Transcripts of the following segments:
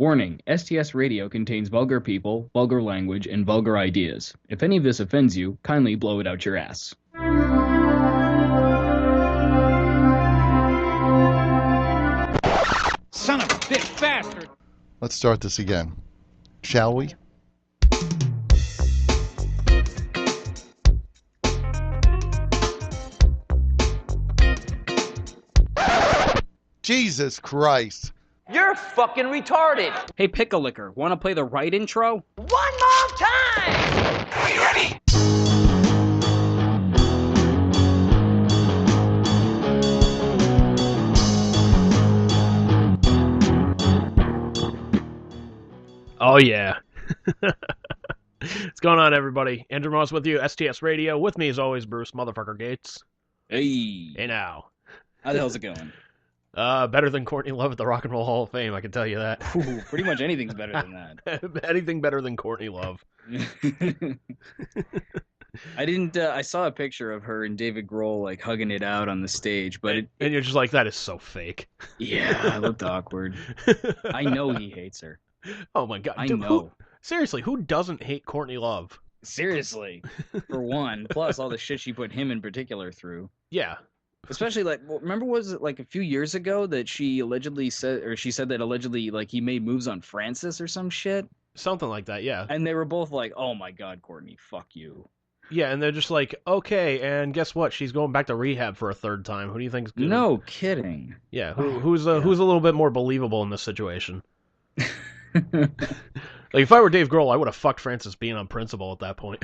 Warning, STS Radio contains vulgar people, vulgar language, and vulgar ideas. If any of this offends you, kindly blow it out your ass. Son of a bitch bastard! Let's start this again. Shall we? Jesus Christ. You're fucking retarded! Hey, Pickle-Licker, want to play the right intro? One more time! Are you ready? Oh, yeah. What's going on, everybody? Andrew Moss with you, STS Radio. With me, as always, Bruce Motherfucker Gates. Hey. Hey, now. How the hell's it going? Better than Courtney Love at the Rock and Roll Hall of Fame, I can tell you that. Ooh, pretty much anything's better than that. Anything better than Courtney Love. I saw a picture of her and David Grohl, like, hugging it out on the stage, but and you're just like, that is so fake. Yeah, it looked awkward. I know he hates her. Oh, my God. I Dude, know. Seriously, who doesn't hate Courtney Love? Seriously, for one. Plus all the shit she put him in particular through. Yeah. Especially, like, remember, was it like a few years ago that she said that allegedly, like, he made moves on Francis or some shit? Something like that, yeah. And they were both like, oh my God, Courtney, fuck you. Yeah, and they're just like, okay, and guess what? She's going back to rehab for a third time. Who do you think's good? No kidding. Yeah, who's a little bit more believable in this situation? Like, if I were Dave Grohl, I would have fucked Francis Bean on principle at that point.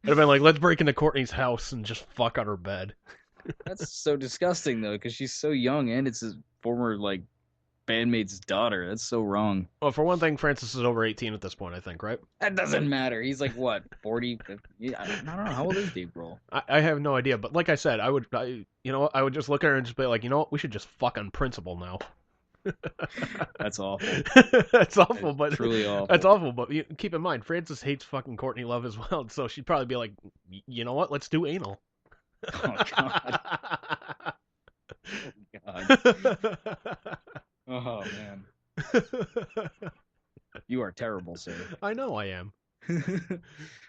I'd have been like, let's break into Courtney's house and just fuck on her bed. That's so disgusting, though, because she's so young, and it's his former, like, bandmate's daughter. That's so wrong. Well, for one thing, Francis is over 18 at this point, I think, right? That doesn't matter. He's like, what, 40, 50? Yeah, I don't know. How old is Dave Grohl? I have no idea, but like I said, I would just look at her and just be like, you know what, we should just fuck on principle now. That's awful. That's awful, but truly awful. That's awful, but keep in mind, Francis hates fucking Courtney Love as well, so she'd probably be like, you know what? Let's do anal. Oh God. Oh God. Oh man. You are terrible, sir. I know I am.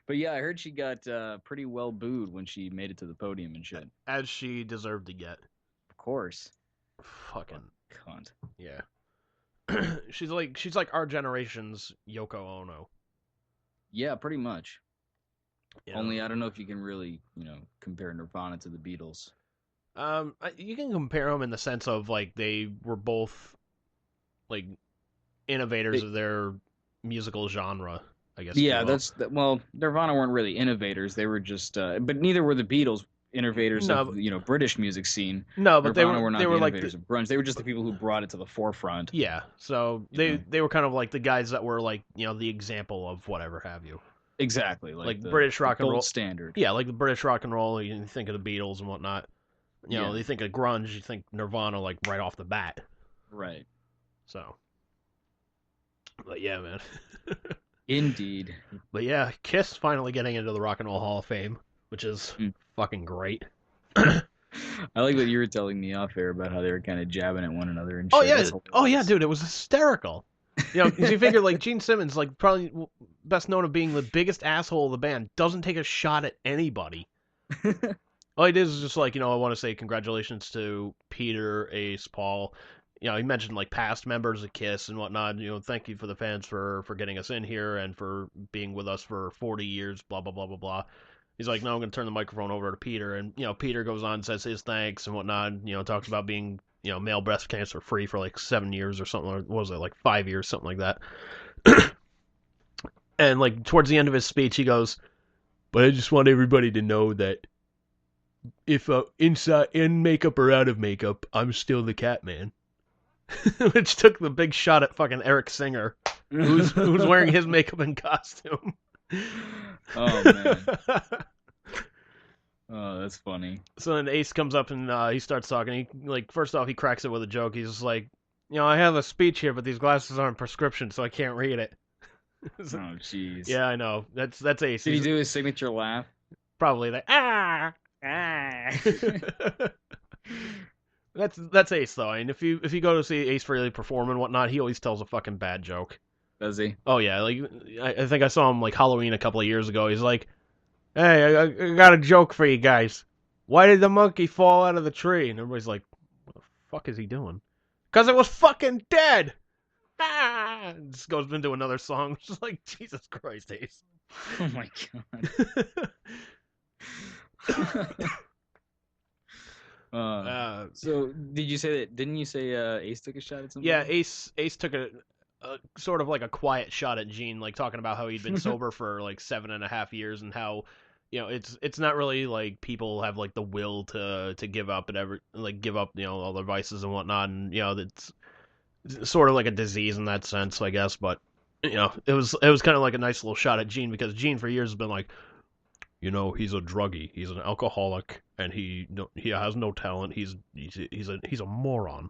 But yeah, I heard she got pretty well booed when she made it to the podium and shit. As she deserved to get. Of course. Fucking cunt. Yeah. she's like our generation's Yoko Ono. Yeah, pretty much. You Only know? I don't know if you can really, compare Nirvana to the Beatles. You can compare them in the sense of, like, they were both, like, innovators of their musical genre, I guess. Yeah, well, Nirvana weren't really innovators. They were just, but neither were the Beatles innovators of British music scene. No, but Nirvana were not they the were innovators like of grunge. They were just the people who brought it to the forefront. Yeah, so they were kind of like the guys that were, like, the example of whatever have you. Exactly, like British rock and roll standard. Yeah, like the British rock and roll. You think of the Beatles and whatnot. You think of grunge, you think Nirvana, like, right off the bat. Right. So, but yeah, man. Indeed. But yeah, Kiss finally getting into the Rock and Roll Hall of Fame, which is fucking great. I like what you were telling me off air about how they were kind of jabbing at one another and shit. Oh yeah, dude, it was hysterical. Because you figure, like, Gene Simmons, like, probably best known of being the biggest asshole of the band, doesn't take a shot at anybody. All he did is just like, I want to say congratulations to Peter, Ace, Paul. He mentioned, like, past members of Kiss and whatnot. Thank you for the fans for getting us in here and for being with us for 40 years, blah, blah, blah, blah, blah. He's like, no, I'm going to turn the microphone over to Peter. And, Peter goes on and says his thanks and whatnot. Talks about being, male breast cancer free for like 7 years or something. Or what was it, like 5 years, something like that. And, like, towards the end of his speech, he goes, but I just want everybody to know that if inside in makeup or out of makeup, I'm still the Catman. Which took the big shot at fucking Eric Singer, who's wearing his makeup and costume. Oh, man. Oh, that's funny. So then Ace comes up and he starts talking. He, like, first off, he cracks it with a joke. He's just like, I have a speech here, but these glasses aren't prescription, so I can't read it. Oh, jeez. Yeah, I know. That's Ace. Did he do his signature laugh? Probably like, ah. That's Ace though. And if you go to see Ace Frehley perform and whatnot, he always tells a fucking bad joke. Does he? Oh yeah, like I think I saw him like Halloween a couple of years ago. He's like, "Hey, I got a joke for you guys. Why did the monkey fall out of the tree?" And everybody's like, "What the fuck is he doing?" "'Cause it was fucking dead." Ah! And just goes into another song. Just like, Jesus Christ, Ace. Oh my god. So did you say that? Didn't you say Ace took a shot at something? Yeah, Ace took a sort of like a quiet shot at Gene, like talking about how he'd been sober for like 7.5 years and how, you know, it's not really like people have like the will to give up and give up, you know, all their vices and whatnot, and you know it's sort of like a disease in that sense, I guess. But you know, it was kind of like a nice little shot at Gene, because Gene for years has been like, you know, he's a druggie, he's an alcoholic, and he has no talent. He's a moron.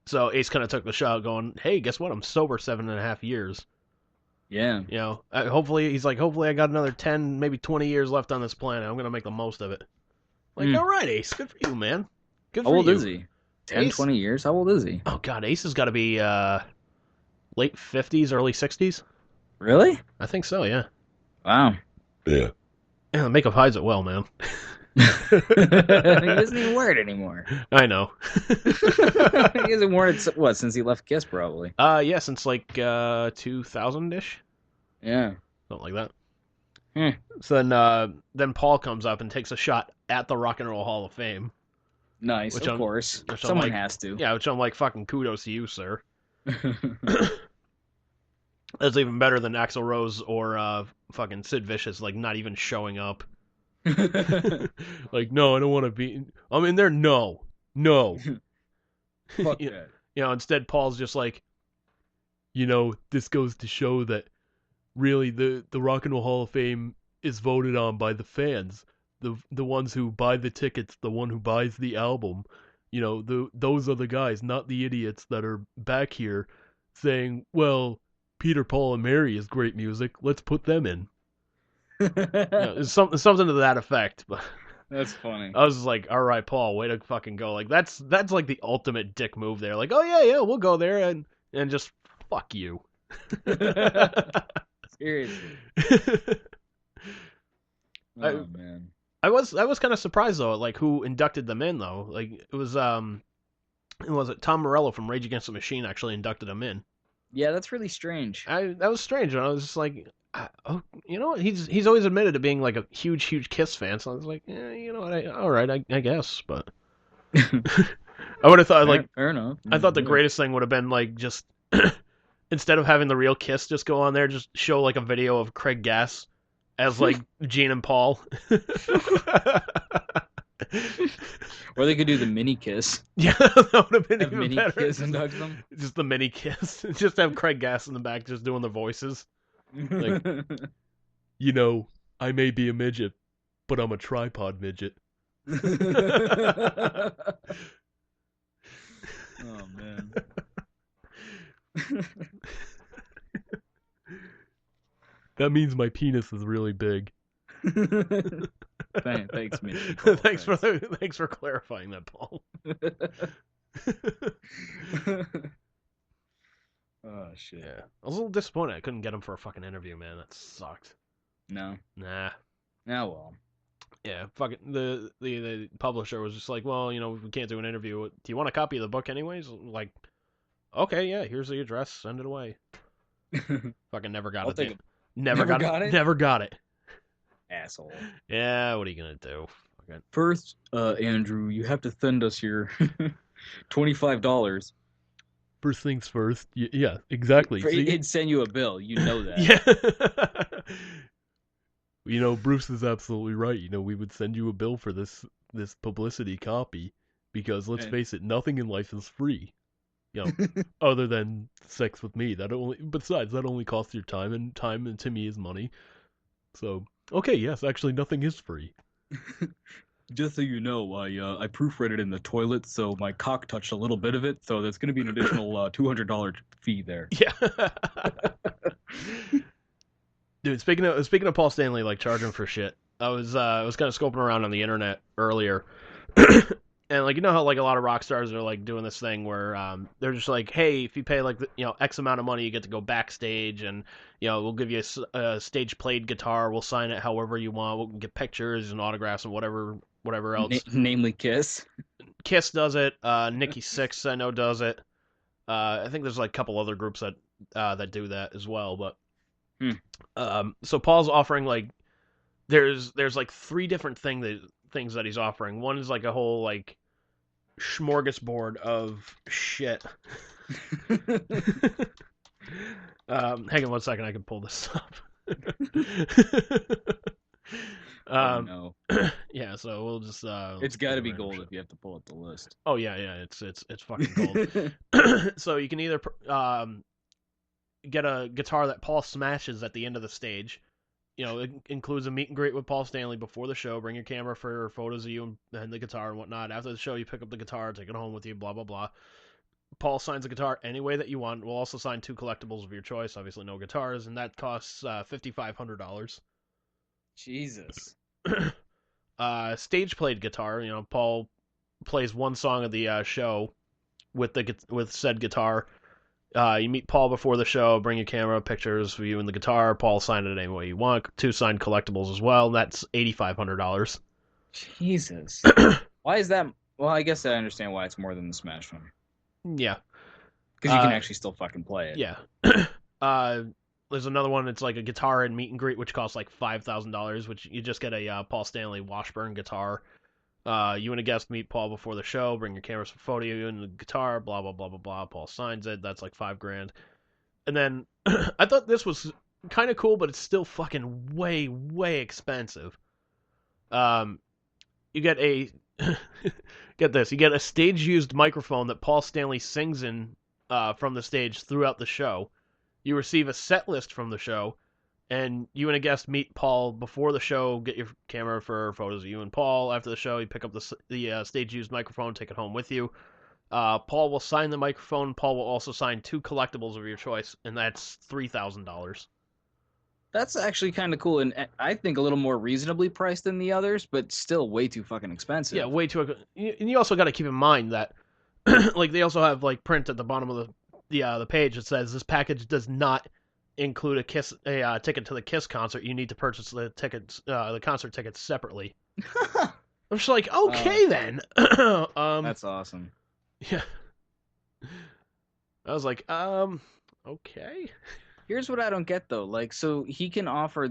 So Ace kind of took the shot, going, "Hey, guess what? I'm sober 7.5 years. Yeah. You know, hopefully I got another 10, maybe 20 years left on this planet. I'm gonna make the most of it." Like, all right, Ace, good for you, man. Good for you. How old is he? 10, Ace? 20 years? How old is he? Oh God, Ace has got to be late 50s, early 60s. Really? I think so. Yeah. Wow. Yeah. Yeah, the makeup hides it well, man. He doesn't even wear it anymore. I know. He hasn't worn it since he left Kiss, probably. Yeah, since like 2000-ish. Yeah. Something like that. So then Paul comes up and takes a shot at the Rock and Roll Hall of Fame. Nice, of course. Someone has to. Yeah, which I'm like, fucking kudos to you, sir. That's even better than Axl Rose or fucking Sid Vicious, like, not even showing up. Like, no, I don't want to be... I'm in there? No. Fuck you, that. you know, instead Paul's just like, you know, this goes to show that really the Rock and Roll Hall of Fame is voted on by the fans. The ones who buy the tickets, the one who buys the album. You know, those are the guys, not the idiots that are back here saying, well, Peter, Paul, and Mary is great music. Let's put them in. It's something to that effect. But That's funny. I was just like, all right, Paul, way to fucking go. Like, that's like the ultimate dick move there. Like, oh yeah, we'll go there and just fuck you. Seriously. Oh man. I was kind of surprised though, like who inducted them in though. Like it was Tom Morello from Rage Against the Machine actually inducted them in. Yeah, that's really strange. That was strange, and I was just like, oh, you know what? He's always admitted to being like a huge Kiss fan, so I was like, you know what? All right, I guess, but I would have thought fair enough. I thought the greatest thing would have been like just instead of having the real Kiss just go on there, just show like a video of Craig Gass as like Gene and Paul. Or they could do the mini Kiss. Yeah, that would have been Have even mini better. Kiss induct them. Just the mini Kiss. Just have Craig Gass in the back just doing the voices. Like, you know, I may be a midget, but I'm a tripod midget. Oh man. That means my penis is really big. Thanks, Mitch. Thanks for clarifying that, Paul. Oh shit. Yeah, I was a little disappointed I couldn't get him for a fucking interview, man. That sucked. No. Nah. Now well. Yeah, fucking the publisher was just like, well, you know, we can't do an interview. Do you want a copy of the book anyways? Like, okay, yeah, here's the address. Send it away. Fucking never got I'll it. take it. Never got it. Never got it. Asshole. Yeah, what are you gonna do? Fucking... First, Andrew, you have to send us your $25. First things first. Yeah, exactly. He'd send you a bill. You know that. Yeah. You know, Bruce is absolutely right. You know, we would send you a bill for this publicity copy because let's face it, nothing in life is free. You know, other than sex with me. That only costs your time, and time to me is money. So, okay, yes, actually nothing is free. Just so you know, I proofread it in the toilet, so my cock touched a little bit of it, so there's going to be an additional $200 fee there. Yeah. Dude, speaking of Paul Stanley, like charging for shit, I was kind of scoping around on the internet earlier, And like, you know how like a lot of rock stars are like doing this thing where they're just like, hey, if you pay like X amount of money, you get to go backstage, and we'll give you a stage played guitar, we'll sign it however you want, we'll get pictures and autographs and whatever else. Namely Kiss. Kiss does it. Nikki Sixx I know does it. I think there's like a couple other groups that do that as well. But so Paul's offering like there's like 3 different things that he's offering. One is like a whole like smorgasbord of shit. Hang on one second, I can pull this up. No. Yeah, so we'll just It's got to be gold if you have to pull up the list. Oh yeah, it's fucking gold. So you can either get a guitar that Paul smashes at the end of the stage. It includes a meet and greet with Paul Stanley before the show. Bring your camera for photos of you and the guitar and whatnot. After the show, you pick up the guitar, take it home with you, blah, blah, blah. Paul signs the guitar any way that you want. We'll also sign 2 collectibles of your choice. Obviously, no guitars, and that costs $5,500. Jesus. Stage played guitar. Paul plays 1 song of the show with said guitar. You meet Paul before the show, bring your camera, pictures of you and the guitar. Paul sign it any way you want. 2 signed collectibles as well. That's $8,500. Jesus. Why is that? Well, I guess I understand why it's more than the Smash one. Yeah. Because you can actually still fucking play it. Yeah. There's another one. It's like a guitar and meet and greet, which costs like $5,000, which you just get a Paul Stanley Washburn guitar. You and a guest meet Paul before the show, bring your cameras for photo, you and the guitar, blah, blah, blah, blah, blah. Paul signs it. That's like $5,000. And then I thought this was kind of cool, but it's still fucking way, way expensive. You get a, get this, you get a stage-used microphone that Paul Stanley sings in from the stage throughout the show. You receive a set list from the show, and you and a guest meet Paul before the show, get your camera for photos of you and Paul. After the show, you pick up the stage-used microphone, take it home with you. Paul will sign the microphone. Paul will also sign 2 collectibles of your choice, and that's $3,000. That's actually kind of cool, and I think a little more reasonably priced than the others, but still way too fucking expensive. Yeah, way too. And you also got to keep in mind that, like, they also have like print at the bottom of the page that says this package does not include a ticket to the Kiss concert. You need to purchase the tickets, the concert tickets separately. I'm just like, okay then. That's awesome. Yeah. I was like, okay. Here's what I don't get though. Like, so he can offer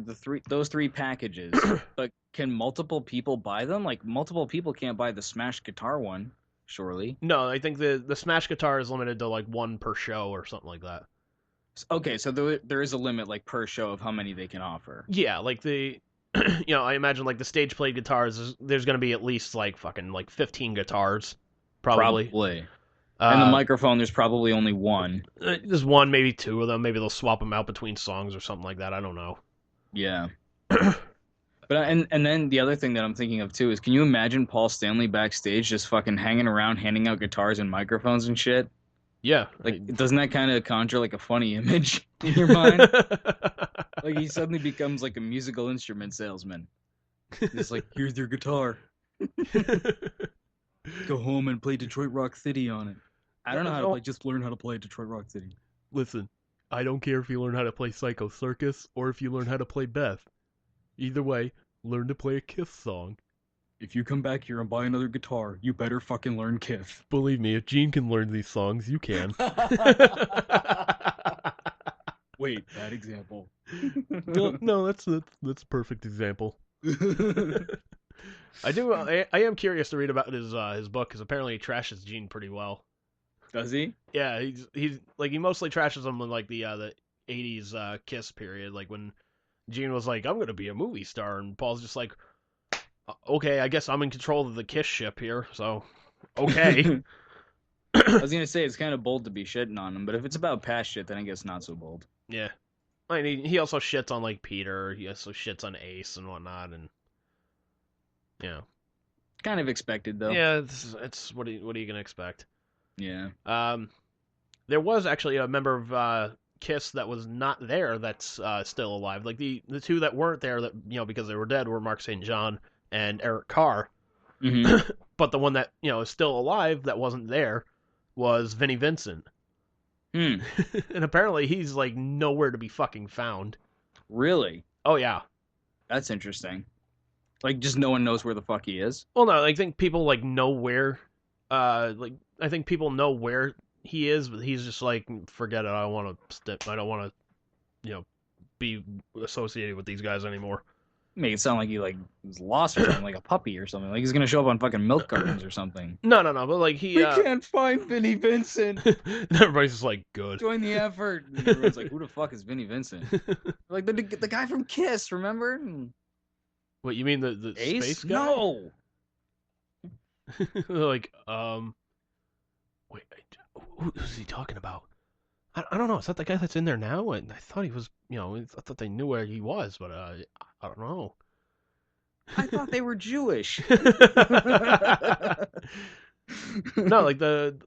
those 3 packages, but can multiple people buy them? Like, multiple people can't buy the Smash Guitar one, surely. No, I think the Smash Guitar is limited to like 1 per show or something like that. Okay, so there is a limit, like, per show of how many they can offer. Yeah, like I imagine like the stage played guitars, there's going to be at least like fucking like 15 guitars, probably. And the microphone, there's probably only 1. There's 1, maybe 2 of them. Maybe they'll swap them out between songs or something like that. I don't know. Yeah. But and then the other thing that I'm thinking of too is, can you imagine Paul Stanley backstage just fucking hanging around, handing out guitars and microphones and shit? Yeah. Like, doesn't that kind of conjure like a funny image in your mind? Like, he suddenly becomes like a musical instrument salesman. It's like, here's your guitar. Go home and play Detroit Rock City on it. I don't know how to play. Just learn how to play Detroit Rock City. Listen, I don't care if you learn how to play Psycho Circus or if you learn how to play Beth. Either way, learn to play a Kiss song. If you come back here and buy another guitar, you better fucking learn Kiss. Believe me, if Gene can learn these songs, you can. Wait, bad example. No, that's a perfect example. I am curious to read about his book, because apparently he trashes Gene pretty well. Does he? Yeah, he's like, he mostly trashes him in like the 80s Kiss period, like when Gene was like, I'm gonna be a movie star, and Paul's just like, okay, I guess I'm in control of the Kiss ship here, so okay. I was gonna say it's kind of bold to be shitting on him, but if it's about past shit, then I guess not so bold. Yeah, I mean, he also shits on like Peter. He also shits on Ace and whatnot, and kind of expected though. Yeah, it's what are you gonna expect? Yeah. There was actually a member of Kiss that was not there that's still alive. Like the 2 that weren't there that because they were dead were Mark St. John and Eric Carr. Mm-hmm. But the one that, is still alive that wasn't there was Vinnie Vincent. Hmm. And apparently he's, like, nowhere to be fucking found. Really? Oh, yeah. That's interesting. Like, just no one knows where the fuck he is? Well, no, I think people, like, know where, I think people know where he is, but he's just like, forget it, I don't want to, be associated with these guys anymore. Make it sound like he, like, was lost or something, like a puppy or something. Like, he's gonna show up on fucking milk cartons or something. No, but, like, he, can't find Vinnie Vincent! and everybody's just like, good. Join the effort! And everyone's like, who the fuck is Vinnie Vincent? Like, the guy from Kiss, remember? What, you mean the Ace? space guy? No! Like, wait, who's he talking about? I don't know. Is that the guy that's in there now? And I thought he was, I thought they knew where he was, but I don't know. I thought they were Jewish. No, like the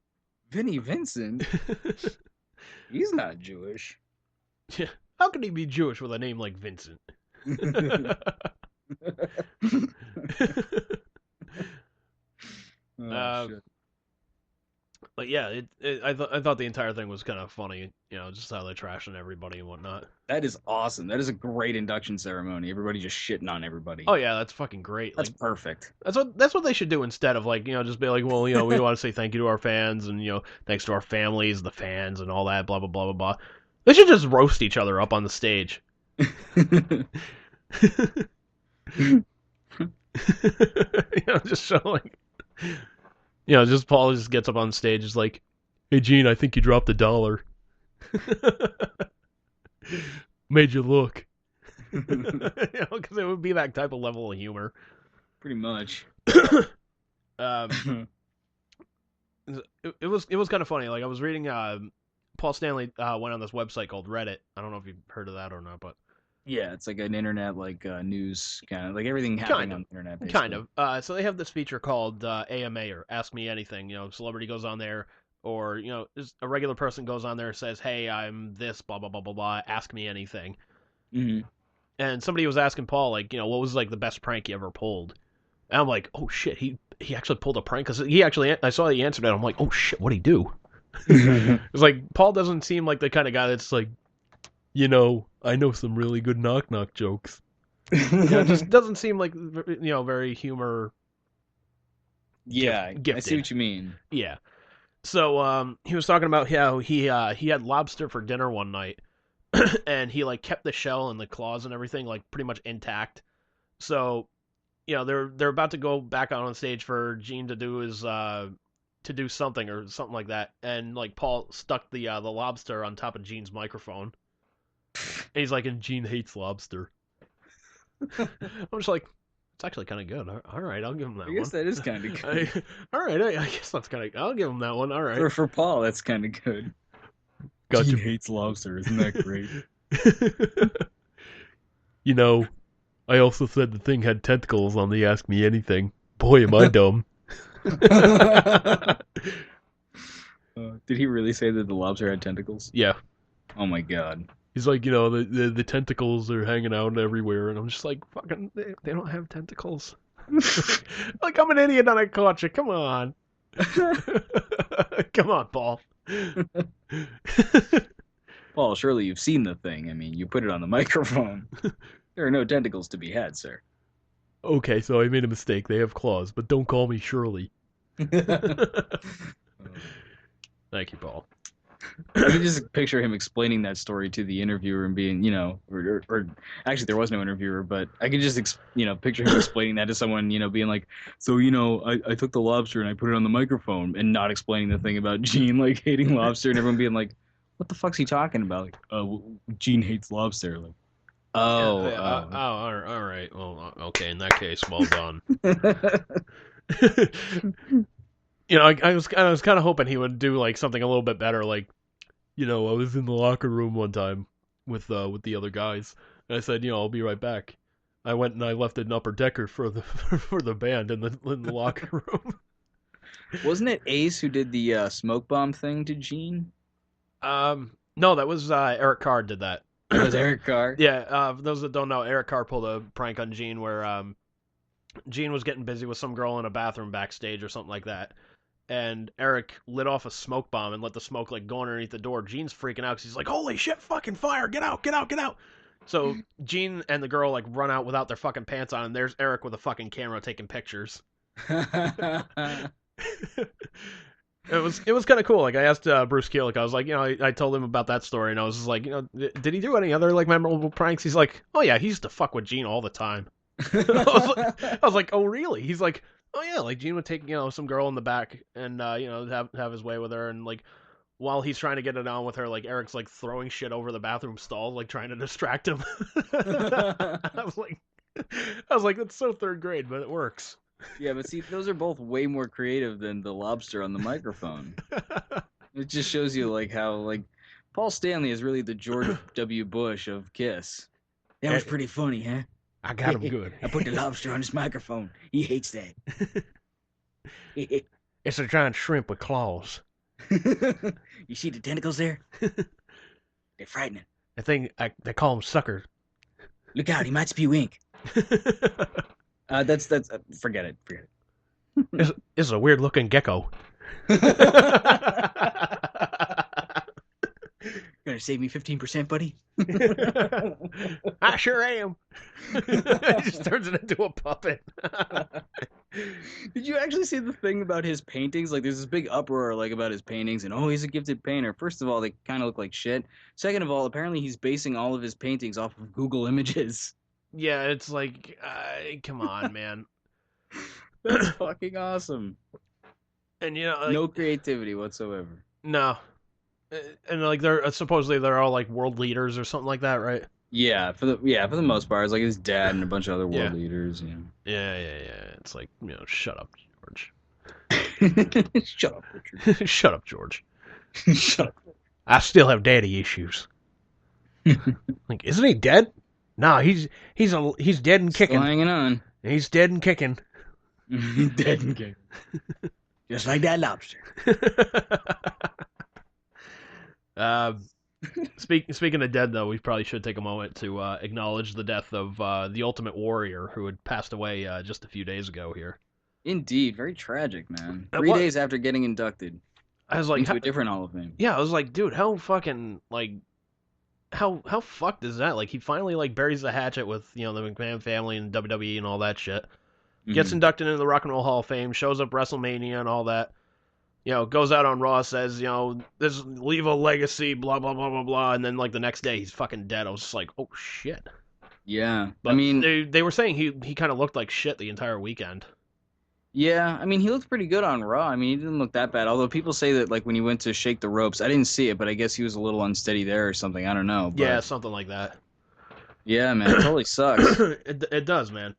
Vinnie Vincent? He's not Jewish. Yeah. How can he be Jewish with a name like Vincent? Shit. But yeah, I thought the entire thing was kind of funny, just how they're trashing everybody and whatnot. That is awesome. That is a great induction ceremony. Everybody just shitting on everybody. Oh yeah, that's fucking great. That's like, perfect. That's what they should do instead of like, just be like, well, we want to say thank you to our fans and thanks to our families, the fans, and all that, blah blah blah blah blah. They should just roast each other up on the stage. Just show like. Just Paul just gets up on stage, is like, "Hey Gene, I think you dropped $1. Made you look." Because it would be that type of level of humor. Pretty much. It was kind of funny. Like I was reading, Paul Stanley went on this website called Reddit. I don't know if you've heard of that or not, but Yeah, it's like an internet news kind of like everything happening on the internet. Basically. Kind of. So they have this feature called AMA or Ask Me Anything. Celebrity goes on there, or just a regular person goes on there and says, "Hey, I'm this, blah blah blah blah blah. Ask me anything." Mm-hmm. And somebody was asking Paul, like, what was like the best prank he ever pulled? And I'm like, oh shit, he actually pulled a prank, because I saw he answered it. I'm like, oh shit, what'd he do? It's like Paul doesn't seem like the kind of guy that's like, I know some really good knock-knock jokes. It just doesn't seem like, very humor. Yeah, gifted. I see what you mean. Yeah. So, he was talking about how he had lobster for dinner one night, and he, like, kept the shell and the claws and everything, like, pretty much intact. So, they're about to go back out on stage for Gene to do his, to do something or something like that, and, like, Paul stuck the lobster on top of Gene's microphone. And he's like, and Gene hates lobster. I'm just like, it's actually kind of good. All right, I'll give him that one. I guess that is kind of good. All right, I guess that's kind of. I'll give him that one. All right. For Paul, that's kind of good. Gotcha. Gene hates lobster. Isn't that great? I also said the thing had tentacles on the Ask Me Anything. Boy, am I dumb. Did he really say that the lobster had tentacles? Yeah. Oh my god. He's like, the tentacles are hanging out everywhere, and I'm just like, fucking, they don't have tentacles. Like, I'm an idiot and I caught you. Come on. Come on, Paul. Paul, surely you've seen the thing. I mean, you put it on the microphone. There are no tentacles to be had, sir. Okay, so I made a mistake. They have claws, but don't call me Shirley. Thank you, Paul. I can just picture him explaining that story to the interviewer and being, or actually there was no interviewer, but I could just, picture him explaining that to someone, being like, so, I took the lobster and I put it on the microphone, and not explaining the thing about Gene, like, hating lobster, and everyone being like, what the fuck's he talking about? Like, Gene hates lobster. Like, all right. Well, okay, in that case, well done. I was kind of hoping he would do like something a little bit better. Like, I was in the locker room one time with the other guys, and I said, I'll be right back. I went and I left an upper decker for the band in the locker room. Wasn't it Ace who did the smoke bomb thing to Gene? No, that was Eric Carr did that. It was Eric Carr? Yeah. For those that don't know, Eric Carr pulled a prank on Gene where Gene was getting busy with some girl in a bathroom backstage or something like that. And Eric lit off a smoke bomb and let the smoke like go underneath the door. Gene's freaking out because he's like, "Holy shit, fucking fire! Get out, get out, get out!" So Gene and the girl like run out without their fucking pants on, and there's Eric with a fucking camera taking pictures. It was kind of cool. Like I asked Bruce Kulick, I was like, I told him about that story, and I was just like, did he do any other like memorable pranks? He's like, oh yeah, he used to fuck with Gene all the time. I was like, oh really? He's like, oh yeah, like Gene would take some girl in the back and have his way with her, and like while he's trying to get it on with her, like Eric's like throwing shit over the bathroom stall, like trying to distract him. I was like, that's so third grade, but it works. Yeah, but see, those are both way more creative than the lobster on the microphone. It just shows you like how like Paul Stanley is really the George W. Bush of Kiss. That was pretty funny, huh? I got him good. I put the lobster on his microphone. He hates that. It's a giant shrimp with claws. You see the tentacles there? They're frightening. I think they call them suckers. Look out, he might spew ink. That's forget it. It's a weird looking gecko. Gonna save me 15%, buddy? I sure am. He just turns it into a puppet. Did you actually see the thing about his paintings? Like, there's this big uproar like about his paintings, and he's a gifted painter. First of all, they kind of look like shit. Second of all, apparently he's basing all of his paintings off of Google Images. Yeah, it's like, come on, man. That's fucking awesome. And no creativity whatsoever. No. And like supposedly they're all like world leaders or something like that, right? Yeah, for the most part, it's like his dad and a bunch of other world leaders. Yeah. It's like shut up, George. Shut up, Richard. Shut up, George. Shut up. I still have daddy issues. Like, isn't he dead? No, he's dead and kicking. Still hanging on. He's dead and kicking. Dead and kicking. Just like that lobster. Speaking of dead, though, we probably should take a moment to acknowledge the death of the Ultimate Warrior, who had passed away just a few days ago here. Indeed, very tragic, man. 3 days after getting inducted, I was like, into a different Hall of Fame. Yeah, I was like, dude, how fucking like, how fucked is that? Like, he finally like buries the hatchet with the McMahon family and WWE and all that shit. Gets inducted into the Rock and Roll Hall of Fame, shows up WrestleMania and all that. Goes out on Raw, says, this leave a legacy, blah, blah, blah, blah, blah. And then, like, the next day, he's fucking dead. I was just like, oh, shit. Yeah. But I mean, they were saying he kind of looked like shit the entire weekend. Yeah. I mean, he looked pretty good on Raw. I mean, he didn't look that bad. Although people say that, like, when he went to shake the ropes, I didn't see it, but I guess he was a little unsteady there or something. I don't know. But... yeah, something like that. Yeah, man. It totally sucks. It does, man.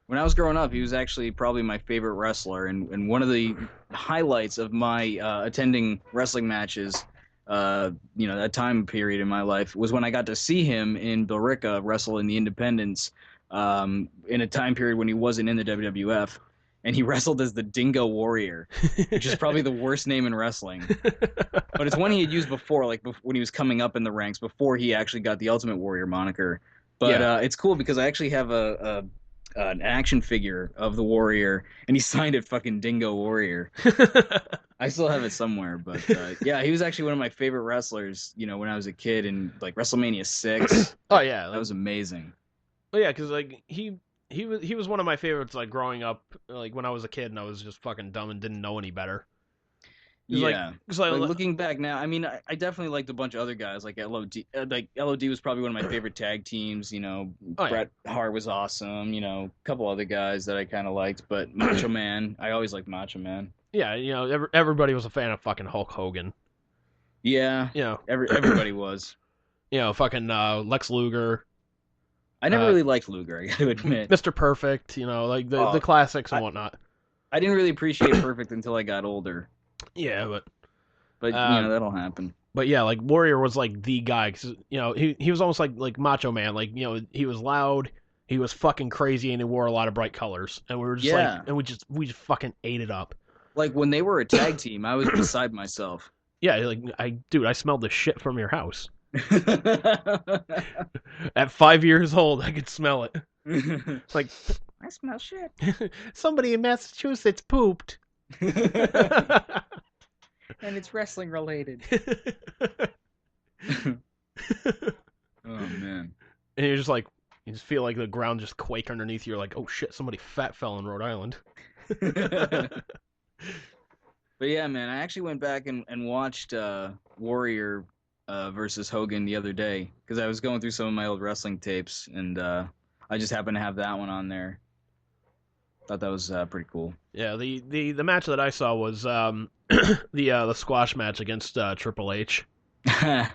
When I was growing up, he was actually probably my favorite wrestler, and one of the highlights of my attending wrestling matches, that time period in my life, was when I got to see him in Billerica wrestle in the Independents in a time period when he wasn't in the WWF, and he wrestled as the Dingo Warrior, which is probably the worst name in wrestling. But it's one he had used before, like when he was coming up in the ranks, before he actually got the Ultimate Warrior moniker. But it's cool because I actually have an action figure of the Warrior, and he signed it fucking Dingo Warrior. I still have it somewhere, but he was actually one of my favorite wrestlers, when I was a kid in like WrestleMania 6. Oh yeah, that was amazing. Oh yeah, because like he was one of my favorites like growing up, like when I was a kid and I was just fucking dumb and didn't know any better. Yeah, like looking back now, I mean, I definitely liked a bunch of other guys, like LOD. Like LOD was probably one of my favorite tag teams. Bret Hart was awesome. A couple other guys that I kind of liked, but Macho Man, I always liked Macho Man. Yeah, everybody was a fan of fucking Hulk Hogan. Yeah, everybody was. Fucking Lex Luger. I never really liked Luger, I gotta admit. Mr. Perfect, like the classics and whatnot. I didn't really appreciate Perfect until I got older. Yeah, but that'll happen. But yeah, like Warrior was like the guy, cause he was almost like Macho Man, like he was loud, he was fucking crazy, and he wore a lot of bright colors, and we were just like, and we just fucking ate it up. Like when they were a tag team, I was beside myself. Yeah, like I smelled the shit from your house. At 5 years old, I could smell it. Like, I smell shit. Somebody in Massachusetts pooped. And it's wrestling related. Oh man. And you're just like, you just feel like the ground just quake underneath you. You're like, oh shit, somebody fat fell in Rhode Island. But yeah, man, I actually went back and watched Warrior versus Hogan the other day because I was going through some of my old wrestling tapes, and I just happened to have that one on there. Thought that was pretty cool. Yeah, the match that I saw was the squash match against Triple H. Yeah.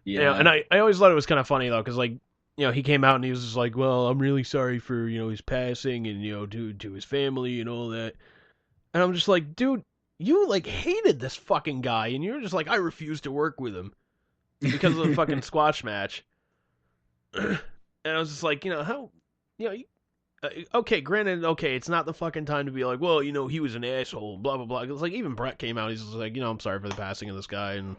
Yeah, and I always thought it was kind of funny though, because like, you know, he came out and he was just like, well, I'm really sorry for, you know, his passing and, you know, to his family and all that. And I'm just like, dude, you like hated this fucking guy, and you're just like, I refuse to work with him because of the fucking squash match. And I was just like, you know, how, you know, okay, granted, okay, it's not the fucking time to be like, well, you know, he was an asshole, blah blah blah. It's like even Brett came out, he's just like, you know, I'm sorry for the passing of this guy, and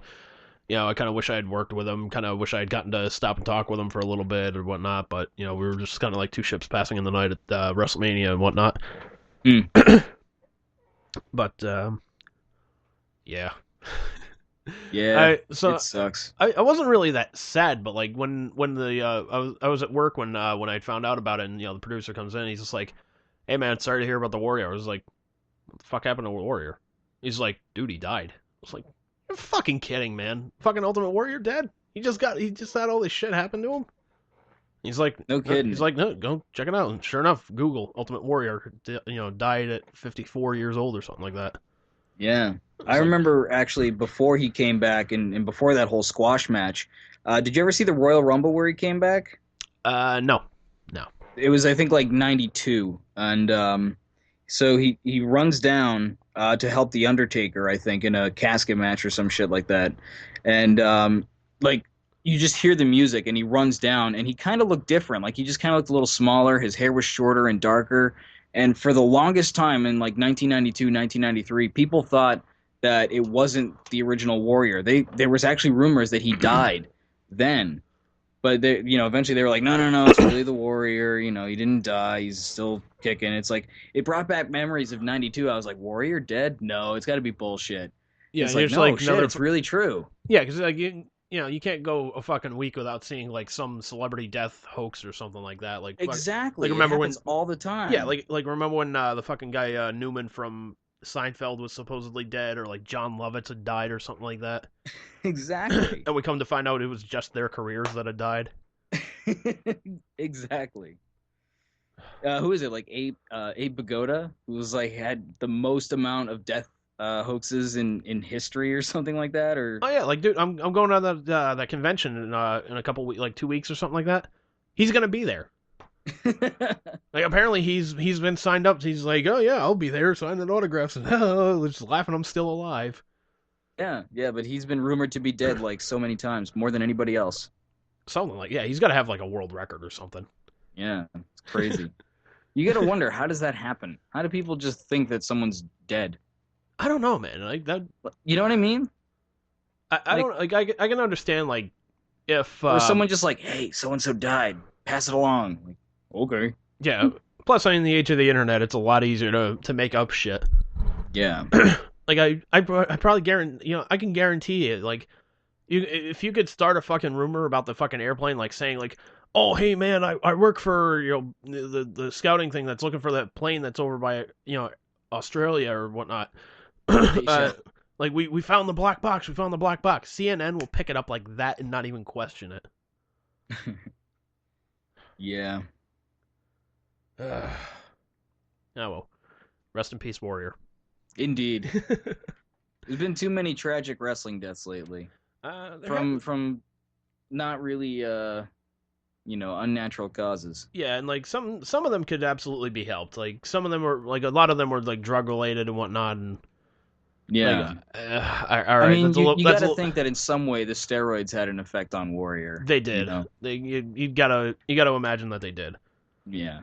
you know, I kind of wish I had worked with him, kind of wish I had gotten to stop and talk with him for a little bit or whatnot, but you know, we were just kind of like two ships passing in the night at Wrestlemania and whatnot. But yeah. Yeah, it sucks. I wasn't really that sad, but like when the I was at work when I found out about it, and you know the producer comes in, he's just like, "Hey man, sorry to hear about the Warrior." I was like, "What the fuck happened to the Warrior?" He's like, "Dude, he died." I was like, "You're fucking kidding, man! Fucking Ultimate Warrior dead? He just had all this shit happen to him." He's like, No kidding. He's like, "No, go check it out." And sure enough, Google Ultimate Warrior, you know, died at 54 years old or something like that. Yeah. I remember actually before he came back and before that whole squash match, did you ever see the Royal Rumble where he came back? No. It was, I think, like 92. And so he runs down to help The Undertaker, I think, in a casket match or some shit like that. And like you just hear the music and he runs down and he kind of looked different. Like he just kind of looked a little smaller. His hair was shorter and darker. And for the longest time in like 1992, 1993, people thought that it wasn't the original Warrior. There was actually rumors that he died then. But they, you know, eventually they were like, no, it's really the Warrior. You know, he didn't die. He's still kicking. It's like it brought back memories of '92. I was like, Warrior dead? No, it's got to be bullshit. Yeah, it's and like, there's no, like shit, it's really true. Yeah, because like you know, you can't go a fucking week without seeing like some celebrity death hoax or something like that. Like Exactly. Like remember it when happens all the time. Yeah, like remember when the fucking guy Newman from Seinfeld was supposedly dead, or like John Lovitz had died or something like that. Exactly. And we come to find out it was just their careers that had died. Exactly. Who is it? Like Abe Vigoda, who was like had the most amount of death hoaxes in history or something like that. Or Oh yeah, like dude, I'm going to that convention in a couple weeks, like 2 weeks or something like that. He's gonna be there. Like apparently he's been signed up. He's like, oh yeah, I'll be there signing autographs, and just laughing. I'm still alive. Yeah, but he's been rumored to be dead like so many times, more than anybody else. Something like, yeah, he's got to have like a world record or something. Yeah, it's crazy. You gotta wonder, how does that happen? How do people just think that someone's dead? I don't know, man. Like that. You know what I mean? I don't like. I can understand like if or someone just like, hey, so and so died, pass it along. Like, okay. Yeah. Plus, in the age of the internet, it's a lot easier to make up shit. Yeah. Like I probably guarantee, you know, I can guarantee it. Like, if you could start a fucking rumor about the fucking airplane, like saying like, oh hey man, I work for, you know, the scouting thing that's looking for that plane that's over by, you know, Australia or whatnot. Like we found the black box. We found the black box. CNN will pick it up like that and not even question it. Yeah. Oh well. Rest in peace, Warrior. Indeed. There's been too many tragic wrestling deaths lately. From not really you know, unnatural causes. Yeah, and like some of them could absolutely be helped. Like some of them were like, a lot of them were like drug related and whatnot, and yeah. Like, all right. I mean, you gotta think that in some way the steroids had an effect on Warrior. They did. You know? You gotta imagine that they did. Yeah.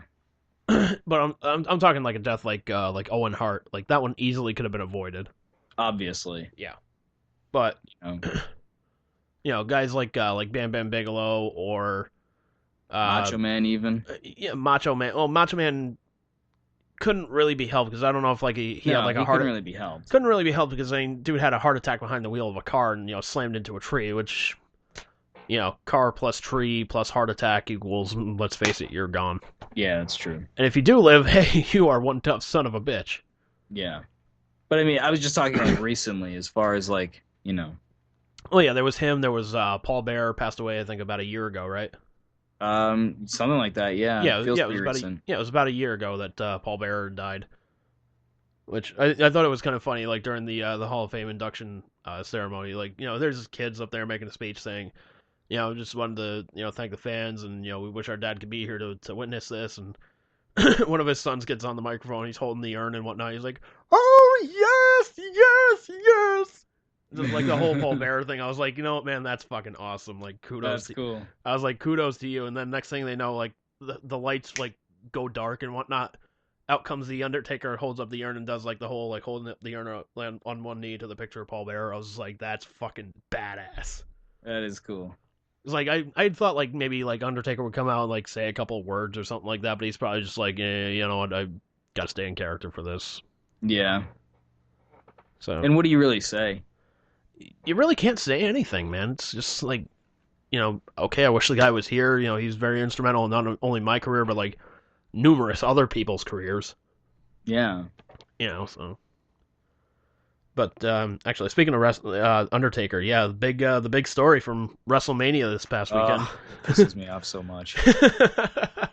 But I'm talking like a death like Owen Hart. Like that one easily could have been avoided. Obviously. Yeah. But you know, you know, guys like Bam Bam Bigelow or Macho Man even. Yeah, Macho Man. Oh, Macho Man couldn't really be helped because I don't know if like he had like a heart. Couldn't really be helped. Couldn't really be helped because dude had a heart attack behind the wheel of a car and slammed into a tree, which car plus tree plus heart attack equals, let's face it, you're gone. Yeah, that's true. And if you do live, hey, you are one tough son of a bitch. Yeah, but I mean, I was just talking like recently, as far as like Oh yeah, there was him. There was Paul Bearer passed away, I think, about a year ago, right? Something like that. Yeah. Yeah, it feels it was pretty recent. it was about a year ago that Paul Bearer died. Which I thought it was kind of funny, like during the Hall of Fame induction ceremony, like there's kids up there making a speech saying, just wanted to thank the fans and we wish our dad could be here to witness this, and one of his sons gets on the microphone, he's holding the urn and whatnot, he's like, oh yes, yes, yes. Just like the whole Paul Bearer thing, I was like, man, that's fucking awesome. Like, kudos. That's cool. I was like, kudos to you. And then next thing they know, like the lights like go dark and whatnot. Out comes the Undertaker, holds up the urn and does like the whole like holding up the urn on one knee to the picture of Paul Bearer. I was like, that's fucking badass. That is cool. It's like I thought like maybe like Undertaker would come out and like say a couple of words or something like that, but he's probably just like, you know what, I gotta stay in character for this. Yeah. So. And what do you really say? You really can't say anything, man. It's just like, okay, I wish the guy was here. He's very instrumental in not only my career, but like numerous other people's careers. Yeah. So. But actually, speaking of Undertaker, yeah, the big story from Wrestlemania this past weekend. Pisses me off so much. That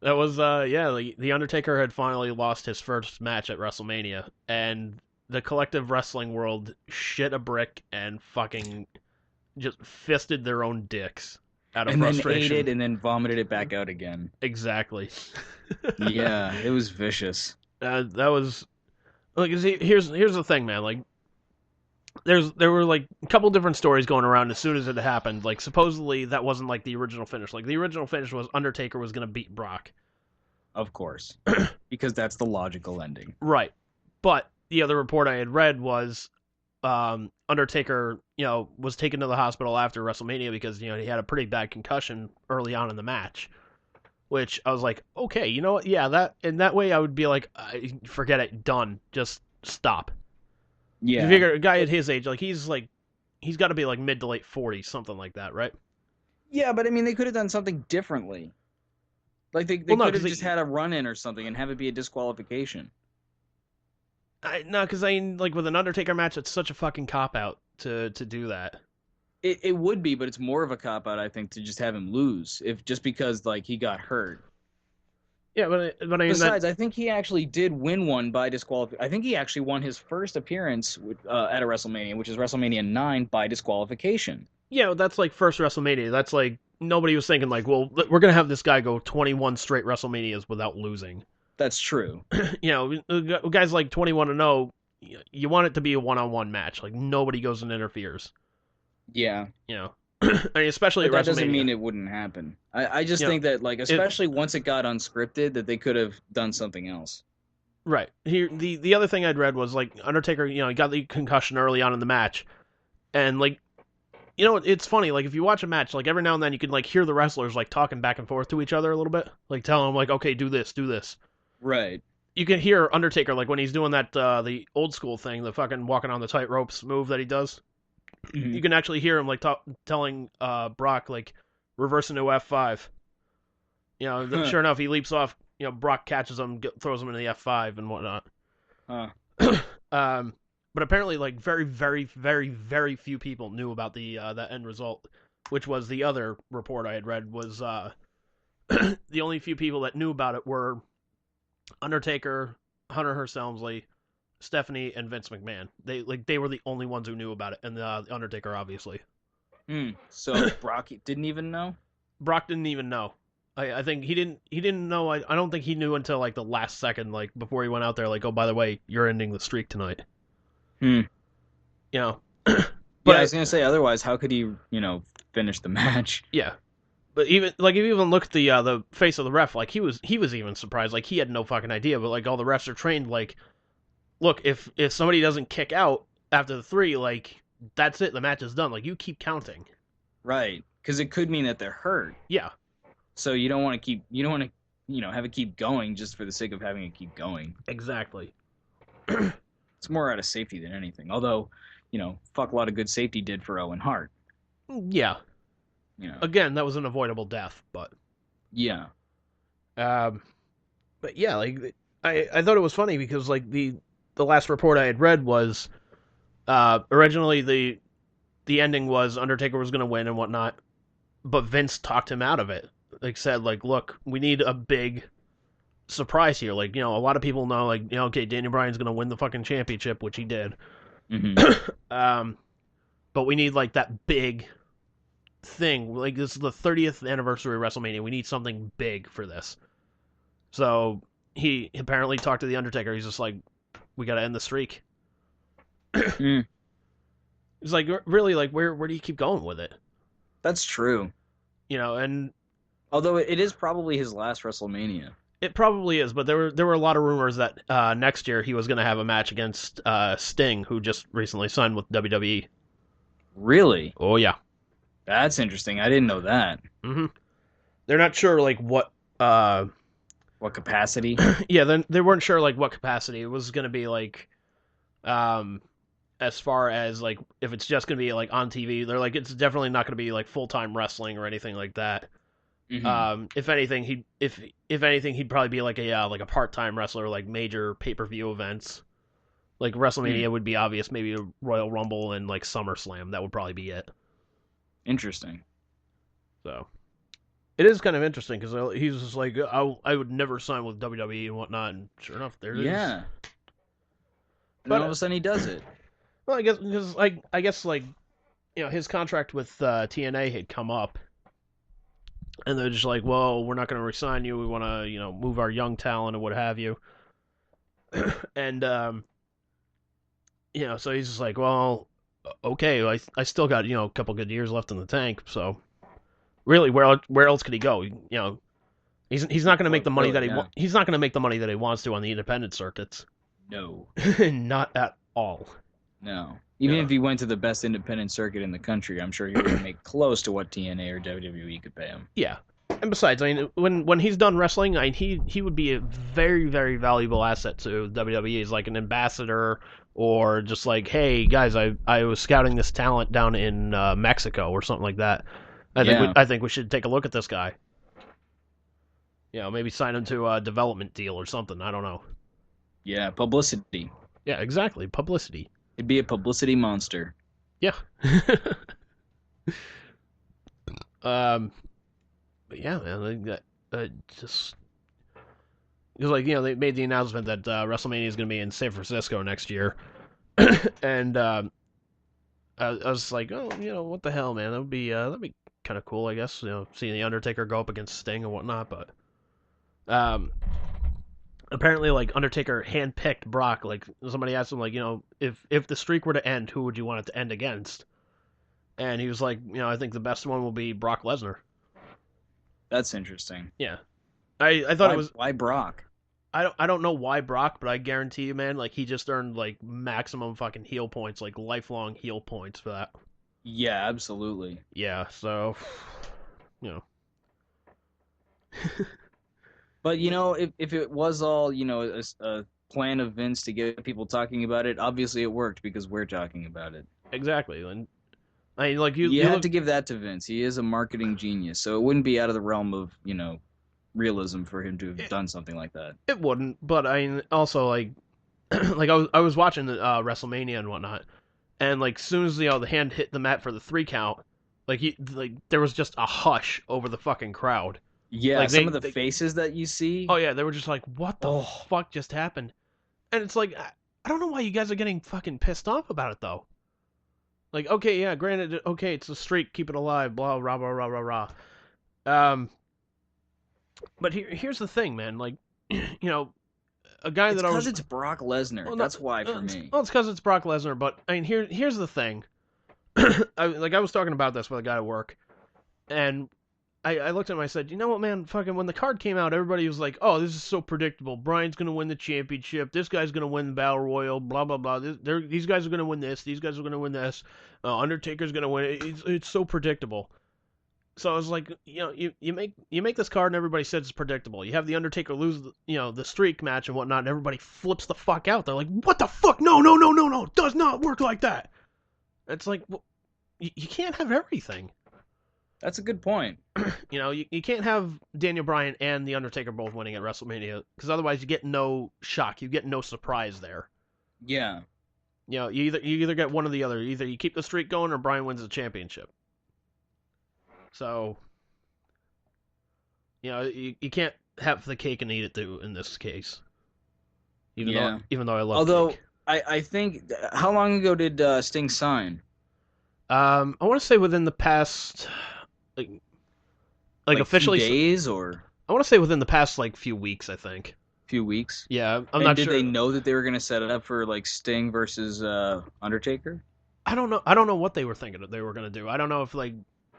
was the Undertaker had finally lost his first match at WrestleMania, and the collective wrestling world shit a brick and fucking just fisted their own dicks out of frustration. And then ate it and then vomited it back out again. Exactly. Yeah, it was vicious. That was like, here's the thing, man. Like, there were like a couple different stories going around as soon as it happened. Like, supposedly that wasn't like the original finish. Like, the original finish was Undertaker was gonna beat Brock. Of course, because that's the logical ending. Right, but the other report I had read was Undertaker, was taken to the hospital after WrestleMania because, he had a pretty bad concussion early on in the match. Which I was like, okay, you know what? Yeah, that in that way I would be like, forget it, done. Just stop. Yeah. You figure a guy at his age, like he's got to be like mid to late 40s, something like that, right? Yeah, but I mean, they could have done something differently. Like they could have just had a run-in or something and have it be a disqualification. No, because like with an Undertaker match, it's such a fucking cop-out to do that. It would be, but it's more of a cop-out, I think, to just have him lose, if because like he got hurt. Yeah, but I mean, besides, I think he actually did win one by disqualification. I think he actually won his first appearance at a WrestleMania, which is WrestleMania 9, by disqualification. Yeah, that's like first WrestleMania. That's like nobody was thinking like, well, we're gonna have this guy go 21 straight WrestleManias without losing. That's true. Guys like 21-0, you want it to be a one-on-one match. Like nobody goes and interferes. Yeah. I mean, especially at WrestleMania. That doesn't mean it wouldn't happen. I just think that, like, especially once it got unscripted, that they could have done something else. Right. Here, the other thing I'd read was, like, Undertaker, he got the concussion early on in the match. And, like, it's funny, like, if you watch a match, like, every now and then you can, like, hear the wrestlers, like, talking back and forth to each other a little bit. Like, telling them, like, okay, do this, do this. Right. You can hear Undertaker, like, when he's doing that, the old school thing, the fucking walking on the tight ropes move that he does. Mm-hmm. You can actually hear him, like, telling Brock, like, reverse into F5. Sure enough, he leaps off, Brock catches him, throws him into the F5 and whatnot. But apparently, like, very, very, very, very few people knew about that end result, which was the other report I had read was the only few people that knew about it were Undertaker, Hunter Hearst Helmsley, Stephanie, and Vince McMahon. They were the only ones who knew about it, and the Undertaker, obviously. So Brock didn't even know? Brock didn't even know. I think he didn't know. I don't think he knew until, like, the last second, like, before he went out there, like, oh, by the way, you're ending the streak tonight. But yeah, I was gonna say, otherwise, how could he, finish the match? Yeah. But even, like, if you even look at the face of the ref, like, he was even surprised. Like, he had no fucking idea, but, like, all the refs are trained, like, look, if somebody doesn't kick out after the 3, like, that's it, the match is done. Like, you keep counting. Right, because it could mean that they're hurt. Yeah. So you don't want to have it keep going just for the sake of having it keep going. Exactly. It's more out of safety than anything. Although, fuck a lot of good safety did for Owen Hart. Yeah. Again, that was an avoidable death, but yeah. But yeah, like I thought it was funny because like the last report I had read was originally the ending was Undertaker was going to win and whatnot, but Vince talked him out of it. Like said, like, look, we need a big surprise here. Like, a lot of people know, like, okay, Daniel Bryan's going to win the fucking championship, which he did. Mm-hmm. But we need like that big thing. Like, this is the 30th anniversary of WrestleMania. We need something big for this. So he apparently talked to the Undertaker. He's just like, we got to end the streak. Mm. It's like, really, like, where do you keep going with it? That's true. And although it is probably his last WrestleMania. It probably is, but there were a lot of rumors that next year he was going to have a match against Sting, who just recently signed with WWE. Really? Oh yeah, that's interesting. I didn't know that. Mm-hmm. They're not sure like what capacity. Yeah, they weren't sure like what capacity it was going to be like. As far as like if it's just going to be like on TV, they're like it's definitely not going to be like full-time wrestling or anything like that. Mm-hmm. If anything, he'd probably be like a part-time wrestler, like major pay-per-view events. Like WrestleMania would be obvious, maybe a Royal Rumble and like SummerSlam. That would probably be it. Interesting. So, it is kind of interesting because he's just like, I would never sign with WWE and whatnot, and sure enough, there it is. Yeah. But all of a sudden he does it. Well, I guess because I guess like, his contract with TNA had come up. And they're just like, well, we're not going to resign you. We want to, move our young talent and what have you. And, so he's just like, well, okay, I still got, a couple good years left in the tank. So really, where else could he go? He's not going to make the money he's not going to make the money that he wants to on the independent circuits. No. Not at all. No. Even if he went to the best independent circuit in the country, I'm sure he would make close to what TNA or WWE could pay him. Yeah. And besides, I mean, when he's done wrestling, he would be a very, very valuable asset to WWE as like an ambassador or just like, hey, guys, I was scouting this talent down in Mexico or something like that. I think we should take a look at this guy. Maybe sign him to a development deal or something. I don't know. Yeah, publicity. Yeah, exactly. Publicity. It'd be a publicity monster. Yeah. But yeah, man, just because like they made the announcement that WrestleMania is going to be in San Francisco next year, and I was like, oh, what the hell, man? That'd be kind of cool, I guess. Seeing the Undertaker go up against Sting and whatnot, but apparently, like, Undertaker handpicked Brock. Like, somebody asked him, like, if the streak were to end, who would you want it to end against? And he was like, I think the best one will be Brock Lesnar. That's interesting. Yeah. I thought it was... Why Brock? I don't know why Brock, but I guarantee you, man, like, he just earned, like, maximum fucking heel points, like, lifelong heel points for that. Yeah, absolutely. Yeah, so... But, if it was all, a plan of Vince to get people talking about it, obviously it worked because we're talking about it. Exactly. And I mean, like, you have to give that to Vince. He is a marketing genius, so it wouldn't be out of the realm of, realism for him to have done something like that. It wouldn't, but I mean, also, like, like, I was watching WrestleMania and whatnot, and, like, as soon as, the hand hit the mat for the 3 count, like, there was just a hush over the fucking crowd. Yeah, like some of the faces that you see. Oh yeah, they were just like, "What the fuck just happened?" And it's like, I don't know why you guys are getting fucking pissed off about it though. Like, okay, yeah, granted, okay, it's a streak, keep it alive, blah rah rah rah rah rah. But here's the thing, man. Like, a guy it's that I was. Because it's Brock Lesnar. Well, that's why for me. Well, it's because it's Brock Lesnar. But I mean, here's the thing. I was talking about this with a guy at work, and I looked at him and I said, you know what, man, fucking when the card came out, everybody was like, oh, this is so predictable. Bryan's going to win the championship. This guy's going to win the Battle Royal, blah, blah, blah. These guys are going to win this. These guys are going to win this. Undertaker's going to win. It's so predictable. So it's like, you make this card and everybody says it's predictable. You have the Undertaker lose, the streak match and whatnot, and everybody flips the fuck out. They're like, what the fuck? No, no, no, no, no. It does not work like that. It's like, well, you can't have everything. That's a good point. You can't have Daniel Bryan and the Undertaker both winning at WrestleMania, because otherwise you get no shock, you get no surprise there. Yeah. You either get one or the other. Either you keep the streak going or Bryan wins the championship. So, you can't have the cake and eat it too in this case. Even though I love cake. I think, how long ago did Sting sign? I want to say within the past, like officially few days, or I want to say within the past few weeks. I think. Few weeks. Yeah, I'm not sure. Did they know that they were going to set it up for Sting versus Undertaker? I don't know what they were thinking that they were going to do. I don't know if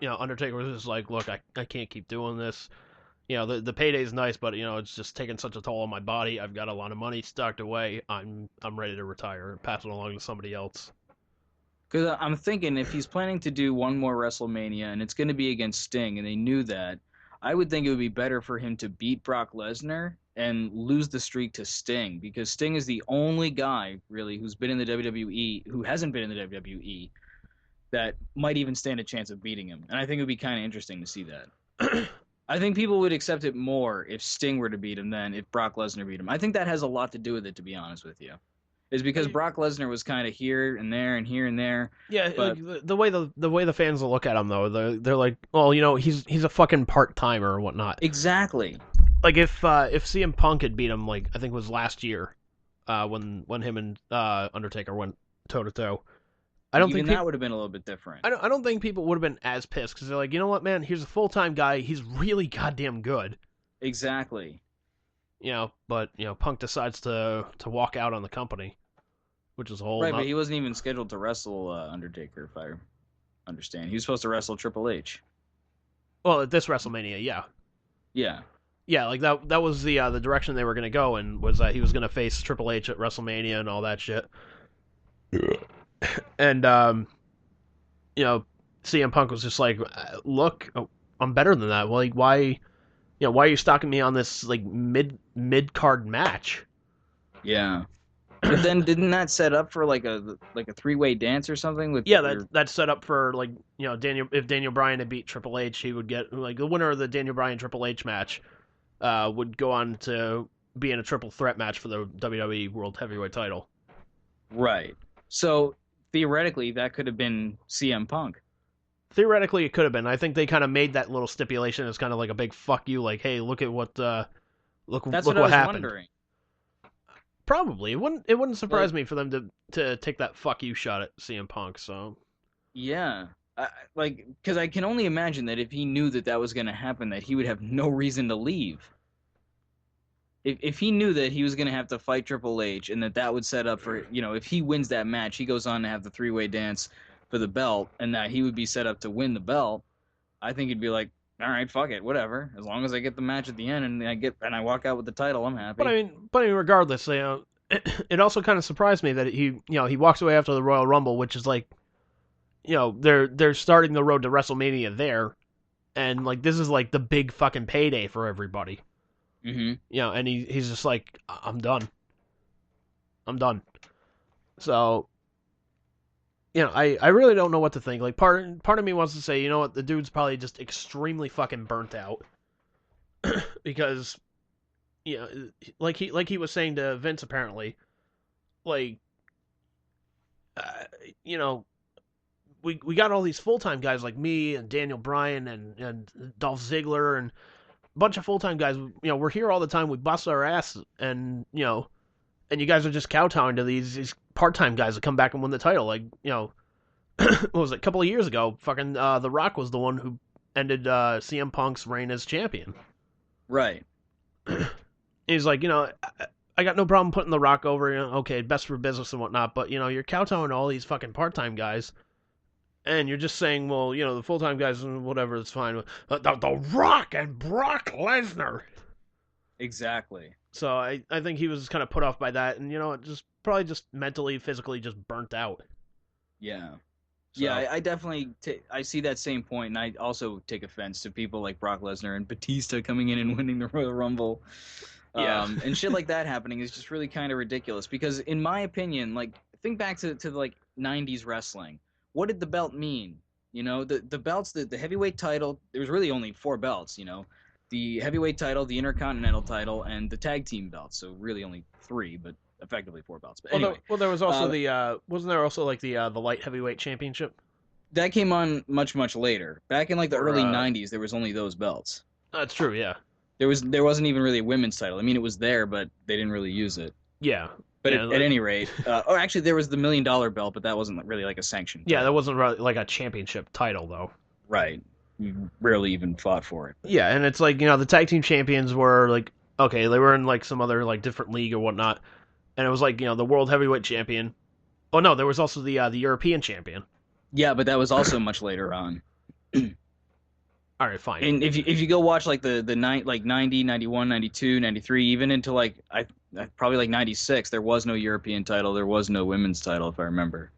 Undertaker was just like, look, I can't keep doing this. The payday's nice, but it's just taking such a toll on my body. I've got a lot of money stocked away. I'm ready to retire and pass it along to somebody else. Because I'm thinking if he's planning to do one more WrestleMania and it's going to be against Sting, and they knew that, I would think it would be better for him to beat Brock Lesnar and lose the streak to Sting, because Sting is the only guy really who's been in the WWE, who hasn't been in the WWE, that might even stand a chance of beating him. And I think it would be kind of interesting to see that. I think people would accept it more if Sting were to beat him than if Brock Lesnar beat him. I think that has a lot to do with it, to be honest with you. Is because Brock Lesnar was kind of here and there and here and there. Yeah, but the way the fans will look at him though, they're like, well, he's a fucking part-timer or whatnot. Exactly. Like if CM Punk had beat him, I think it was last year, when him and Undertaker went toe to toe, I don't think that would have been a little bit different. I don't think people would have been as pissed, because they're like, you know what, man, here's a full-time guy, he's really goddamn good. Exactly. But Punk decides to walk out on the company, which is a whole. Right, but he wasn't even scheduled to wrestle Undertaker, if I understand. He was supposed to wrestle Triple H. Well, at this WrestleMania, yeah. Yeah. Yeah, that was the direction they were going to go, and was that he was going to face Triple H at WrestleMania and all that shit. And CM Punk was just like, look, I'm better than that. Well, why are you stalking me on this mid card match? Yeah. But then didn't that set up for a three-way dance or something with? Yeah, that's set up for if Daniel Bryan had beat Triple H, he would get the winner of the Daniel Bryan Triple H match would go on to be in a triple threat match for the WWE World Heavyweight title. Right. So theoretically, that could have been CM Punk. Theoretically, it could have been. I think they kind of made that little stipulation as kind of like a big fuck you, like, hey, look at what That's look what what I was happened. wondering. Probably. It wouldn't surprise me for them to take that fuck you shot at CM Punk, so. Yeah. Because I can only imagine that if he knew that was going to happen, that he would have no reason to leave. If he knew that he was going to have to fight Triple H and that would set up for, if he wins that match, he goes on to have the three-way dance for the belt, and that he would be set up to win the belt, I think he'd be like, all right, fuck it, whatever. As long as I get the match at the end and I walk out with the title, I'm happy. But I mean, regardless, it also kind of surprised me that he walks away after the Royal Rumble, which is they're starting the road to WrestleMania there, and this is the big fucking payday for everybody. Mm-hmm. And he's just like, I'm done. So, I really don't know what to think. Part of me wants to say, you know what, the dude's probably just extremely fucking burnt out. Because, like he was saying to Vince apparently, we got all these full-time guys like me and Daniel Bryan and Dolph Ziggler and a bunch of full-time guys. We're here all the time. We bust our ass, and and you guys are just kowtowing to these part-time guys that come back and win the title. What was it, a couple of years ago, fucking The Rock was the one who ended CM Punk's reign as champion. Right. He's like, I got no problem putting The Rock over, okay, best for business and whatnot, but, you're kowtowing to all these fucking part-time guys, and you're just saying, well, the full-time guys and whatever, it's fine. The Rock and Brock Lesnar! Exactly. So I think he was kind of put off by that, and, just probably just mentally, physically just burnt out. Yeah. So. Yeah, I definitely I see that same point, and I also take offense to people like Brock Lesnar and Batista coming in and winning the Royal Rumble. Yeah. And shit like that happening is just really kind of ridiculous because, in my opinion, like, think back to the, like, 90s wrestling. What did the belt mean? You know, the belts, the heavyweight title, there was really only 4 belts, you know. The heavyweight title, the Intercontinental title, and the tag team belts. So really only 3, but effectively 4 belts. But anyway, There was also wasn't there also like the light heavyweight championship? that came on much, much later. Back in like the Or, early 90s, there was only those belts. That's true, yeah. There wasn't even really a women's title. I mean, it was there, but they didn't really use it. Yeah. But Yeah, at any rate, actually, there was the $1 million belt, but that wasn't really like a sanctioned Yeah, title. that wasn't really like a championship title though. Right. You rarely even fought for it. Yeah, and it's like, the tag team champions were like, okay, they were in like some other like different league or whatnot, and it was like, the world heavyweight champion. Oh no, there was also the European champion. Yeah, but that was also much later on. All right, fine. And if you go watch like the 90, 91, 92, 93, even into like I probably like 96, there was no European title, there was no women's title, if I remember.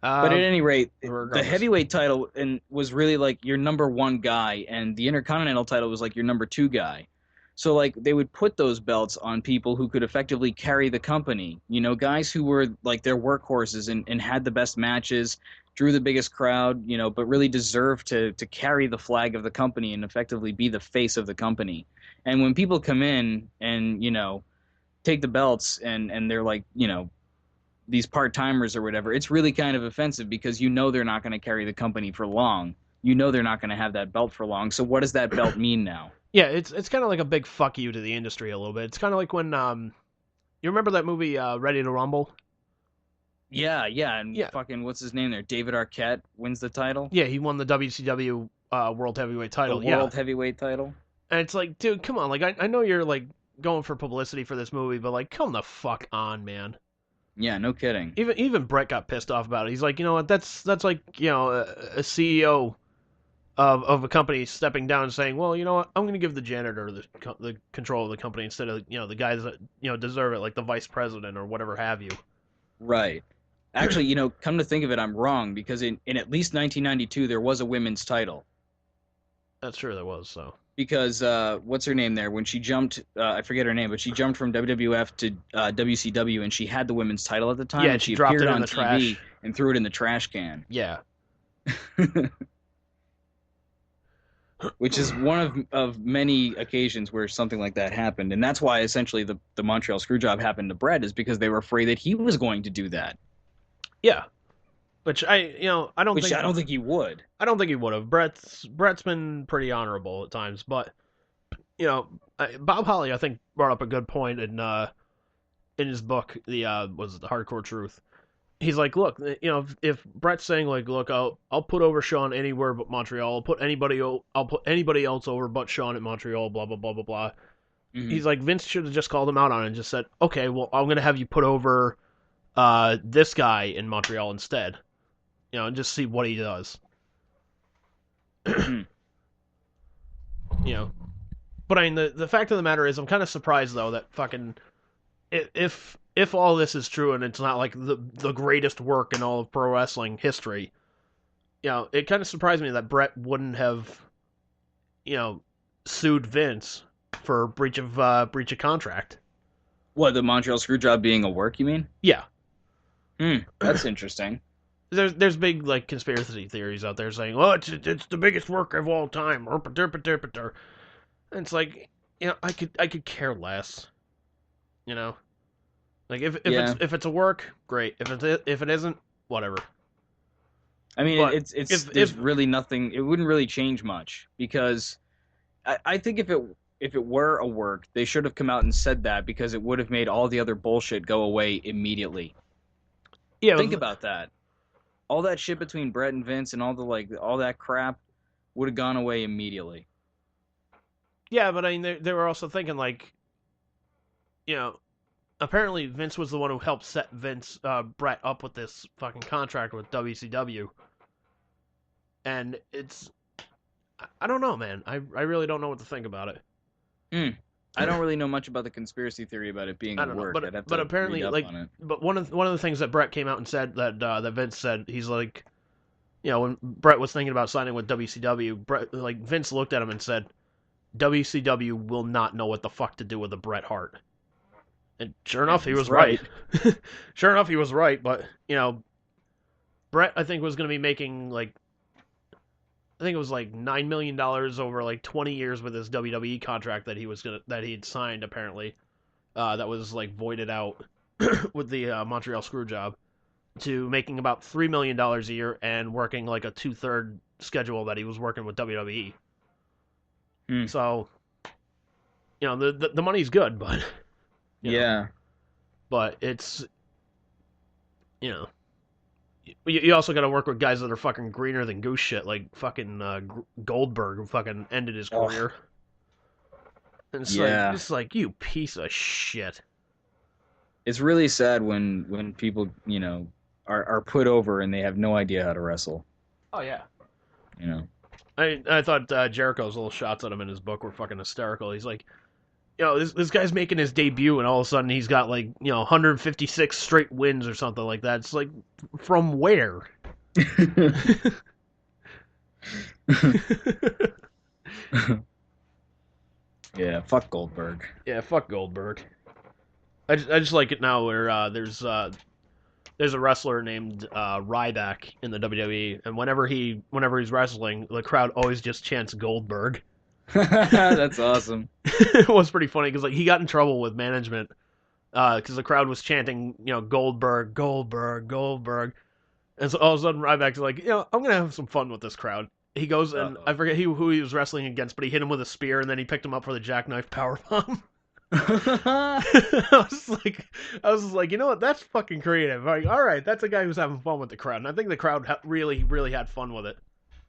But at any rate, the heavyweight title was really like your number 1 guy, and the Intercontinental title was like your number 2 guy. So like they would put those belts on people who could effectively carry the company. You know, guys who were like their workhorses and had the best matches, drew the biggest crowd, but really deserved to carry the flag of the company and effectively be the face of the company. And when people come in and, take the belts and they're like, these part-timers or whatever, it's really kind of offensive because they're not going to carry the company for long. They're not going to have that belt for long. So what does that belt mean now? Yeah, it's kind of like a big fuck you to the industry a little bit. It's kind of like when you remember that movie Ready to Rumble? Yeah, and fucking what's his name there? David Arquette wins the title. Yeah, he won the WCW World Heavyweight title. The World Heavyweight title. And it's like, dude, come on. Like, I know you're like going for publicity for this movie, but like, come the fuck on, man. Yeah, no kidding. Even Brett got pissed off about it. He's like, you know what? That's like, a CEO of a company stepping down and saying, well, you know what? I'm going to give the janitor the control of the company instead of, the guys that, deserve it, like the vice president or whatever have you. Right. Actually, come to think of it, I'm wrong, because in at least 1992, there was a women's title. That's true, there was, so. Because, what's her name there? When she jumped, I forget her name, but she jumped from WWF to WCW, and she had the women's title at the time. Yeah, and she dropped appeared it in on the TV trash. and threw it in the trash can. Yeah. Which is one of many occasions where something like that happened. And that's why, essentially, the Montreal Screwjob happened to Brett, is because they were afraid that he was going to do that. Yeah. Which I don't think he would. I don't think he would have. Brett's been pretty honorable at times, but Bob Holly, I think, brought up a good point in his book, the Hardcore Truth. He's like, look, if Brett's saying like, look, I'll put over Sean anywhere but Montreal. I'll put anybody else over but Sean at Montreal. Blah blah blah blah blah. Mm-hmm. He's like, Vince should have just called him out on it and just said, okay, well, I'm gonna have you put over this guy in Montreal instead. And just see what he does. But I mean, the fact of the matter is, I'm kind of surprised though that fucking if all this is true and it's not like the greatest work in all of pro wrestling history, it kind of surprised me that Brett wouldn't have, sued Vince for breach of contract. What, the Montreal Screwjob being a work, you mean? Yeah. That's interesting. There's big like conspiracy theories out there saying, "Oh, it's the biggest work of all time." And it's like, I could care less. Like if it's a work, great. If it isn't, whatever. I mean, but there's really nothing. It wouldn't really change much because I think if it were a work, they should have come out and said that because it would have made all the other bullshit go away immediately. Yeah, think about that. All that shit between Brett and Vince and all that crap would have gone away immediately. Yeah, but I mean, they were also thinking like, apparently Vince was the one who helped set Brett up with this fucking contract with WCW. And I don't know, man. I really don't know what to think about it. I don't really know much about the conspiracy theory about it being a work. But apparently, like, but one of the things that Brett came out and said that Vince said, he's like, when Brett was thinking about signing with WCW, Vince looked at him and said, WCW will not know what the fuck to do with a Bret Hart. And sure enough, he was right. Sure enough, he was right, but, Bret, I think, was going to be making, I think it was $9 million over 20 years with his WWE contract that he'd signed, apparently. That was voided out with the Montreal Screwjob, to making about $3 million a year and working a 2/3 schedule that he was working with WWE. So, the money's good, but but it's you also got to work with guys that are fucking greener than goose shit, like fucking Goldberg, who fucking ended his career. And it's it's you piece of shit. It's really sad when people, are put over and they have no idea how to wrestle. Oh, yeah. I thought Jericho's little shots at him in his book were fucking hysterical. He's like, this guy's making his debut, and all of a sudden he's got 156 straight wins or something like that. It's like, from where? Yeah, fuck Goldberg. Yeah, fuck Goldberg. I just like it now where there's a wrestler named Ryback in the WWE, and whenever he's wrestling, the crowd always just chants Goldberg. That's awesome. It was pretty funny because he got in trouble with management because the crowd was chanting Goldberg, Goldberg, Goldberg, and so all of a sudden Ryback's like, I'm gonna have some fun with this crowd. He goes and I forget who he was wrestling against, but he hit him with a spear and then he picked him up for the jackknife powerbomb. I was like, you know what? That's fucking creative. Like, all right, that's a guy who's having fun with the crowd, and I think the crowd really, really had fun with it.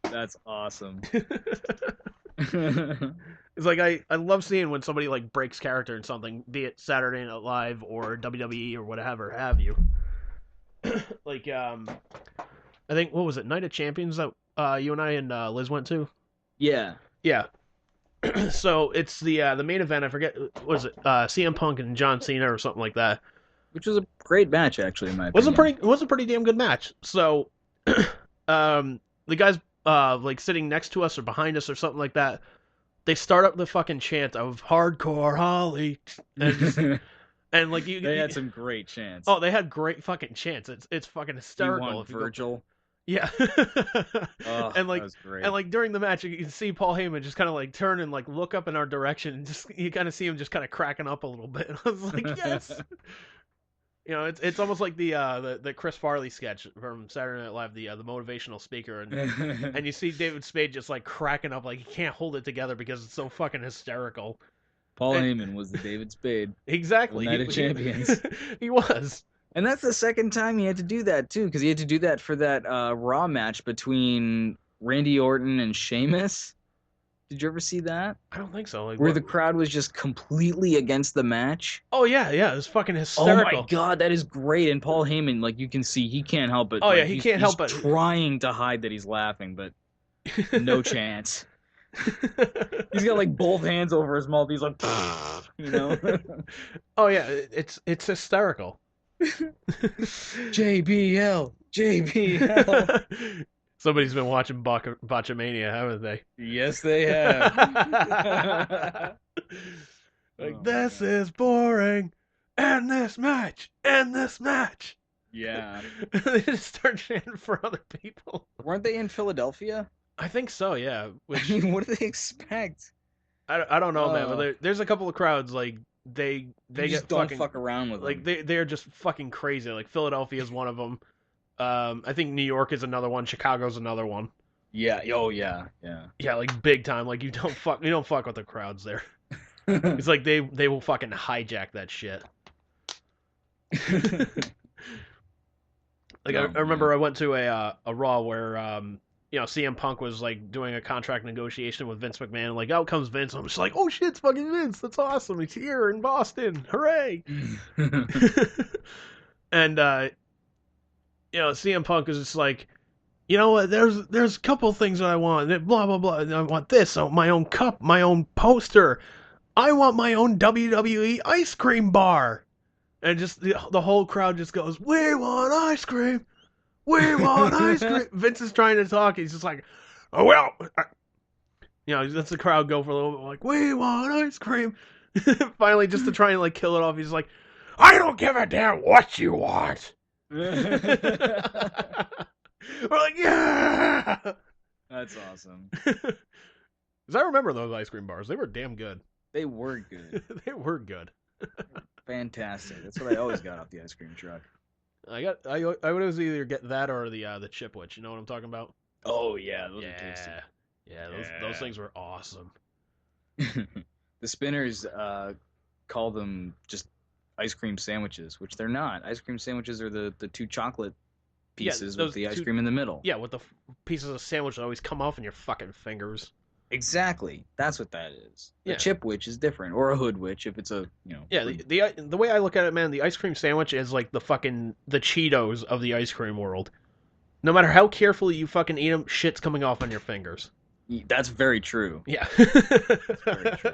That's awesome. It's like I love seeing when somebody breaks character in something, be it Saturday Night Live or WWE or whatever have you. I think what was it, Night of Champions that you and I and Liz went to? Yeah. Yeah. So it's the main event. I forget, what was it? CM Punk and John Cena or something like that. Which was a great match, actually, in my opinion. It was a pretty damn good match. So, the guys sitting next to us or behind us or something like that, they start up the fucking chant of Hardcore Holly, and they had some great chants. Oh, they had great fucking chants. It's fucking hysterical. Virgil. Yeah. Oh, and that was great. And during the match, you can see Paul Heyman just kind of turn and look up in our direction, and just you kind of see him just kind of cracking up a little bit. And I was like, yes. It's almost like the Chris Farley sketch from Saturday Night Live, the motivational speaker, and you see David Spade just cracking up, he can't hold it together because it's so fucking hysterical. Paul Heyman was the David Spade. Exactly. Night of Champions. He was. And that's the second time he had to do that, too, because he had to do that for that Raw match between Randy Orton and Sheamus. Did you ever see that? I don't think so. Where the crowd was just completely against the match? Oh, yeah, it was fucking hysterical. Oh, my God, that is great. And Paul Heyman, you can see, he can't help it. Oh, yeah, he can't help it. He's trying to hide that he's laughing, but no chance. He's got, both hands over his mouth. He's like, Oh, yeah, it's hysterical. JBL. Somebody's been watching Botchamania, haven't they? Yes, they have. This is boring. End this match. Yeah. They just start chanting for other people. Weren't they in Philadelphia? I think so, yeah. What do they expect? I don't know, man. But there's a couple of crowds they just don't fuck around with them. They're just fucking crazy. Philadelphia is one of them. I think New York is another one. Chicago's another one. Yeah. Oh yeah. Yeah, big time. You don't fuck with the crowds there. It's they will fucking hijack that shit. I remember I went to a Raw where CM Punk was doing a contract negotiation with Vince McMahon, and out comes Vince. I'm just oh shit, it's fucking Vince. That's awesome. He's here in Boston. Hooray! And CM Punk is just you know what? There's a couple things that I want. Blah blah blah. I want this. I want my own cup, my own poster. I want my own WWE ice cream bar. And just the whole crowd just goes, "We want ice cream. We want ice cream. Vince is trying to talk. He's just like, oh, well. You know, lets the crowd go for a little bit. Like, we want ice cream. Finally, just to try and like kill it off, he's like, I don't give a damn what you want. We're like, yeah. That's awesome. Because I remember those ice cream bars. They were damn good. They were good. They were good. Fantastic. That's what I always got off the ice cream truck. I would always either get that or the Chipwich. You know what I'm talking about? Oh yeah, those are tasty. Yeah, those things were awesome. The spinners call them just ice cream sandwiches, which they're not. Ice cream sandwiches are the two chocolate pieces with the ice cream in the middle. Yeah, with the pieces of sandwich that always come off in your fucking fingers. Exactly. That's what that is. Yeah. A chip witch is different, or a hood witch if it's a, you know. Yeah, the way I look at it, man, the ice cream sandwich is like the Cheetos of the ice cream world. No matter how carefully you fucking eat them, shit's coming off on your fingers. That's very true. Yeah. That's very true.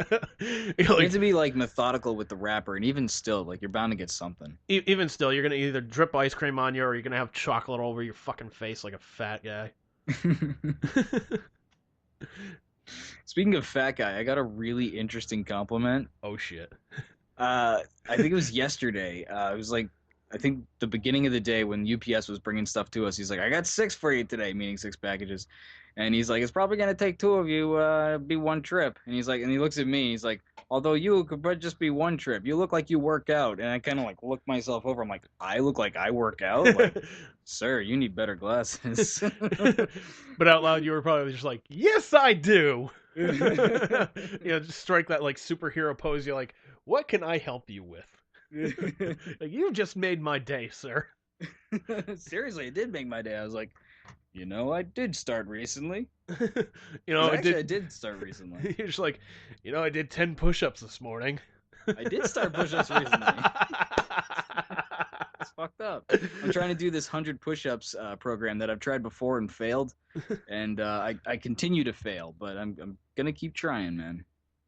You have to be like methodical with the wrapper, and even still, like you're bound to get something. Even still, you're gonna either drip ice cream on you, or you're gonna have chocolate all over your fucking face like a fat guy. Speaking of fat guy, I got a really interesting compliment. Oh shit. I think it was yesterday. It was like, I think the beginning of the day when UPS was bringing stuff to us. He's like, I got 6 for you today, meaning 6 packages. And he's like, it's probably going to take 2 of you, be 1 trip. And he's like, and he looks at me, he's like, although you could just be 1 trip. You look like you work out. And I kind of like look myself over. I'm like, I look like I work out? Like, sir, you need better glasses. But out loud, you were probably just like, yes, I do. You know, just strike that like superhero pose. You're like, what can I help you with? Like, you just made my day, sir. Seriously, it did make my day. I was like, you know, I did start recently. You know, I did start recently. You're just like, you know, I did 10 push-ups this morning. I did start push-ups recently. It's fucked up. I'm trying to do this 100 push-ups program that I've tried before and failed, and I continue to fail, but I'm gonna keep trying, man.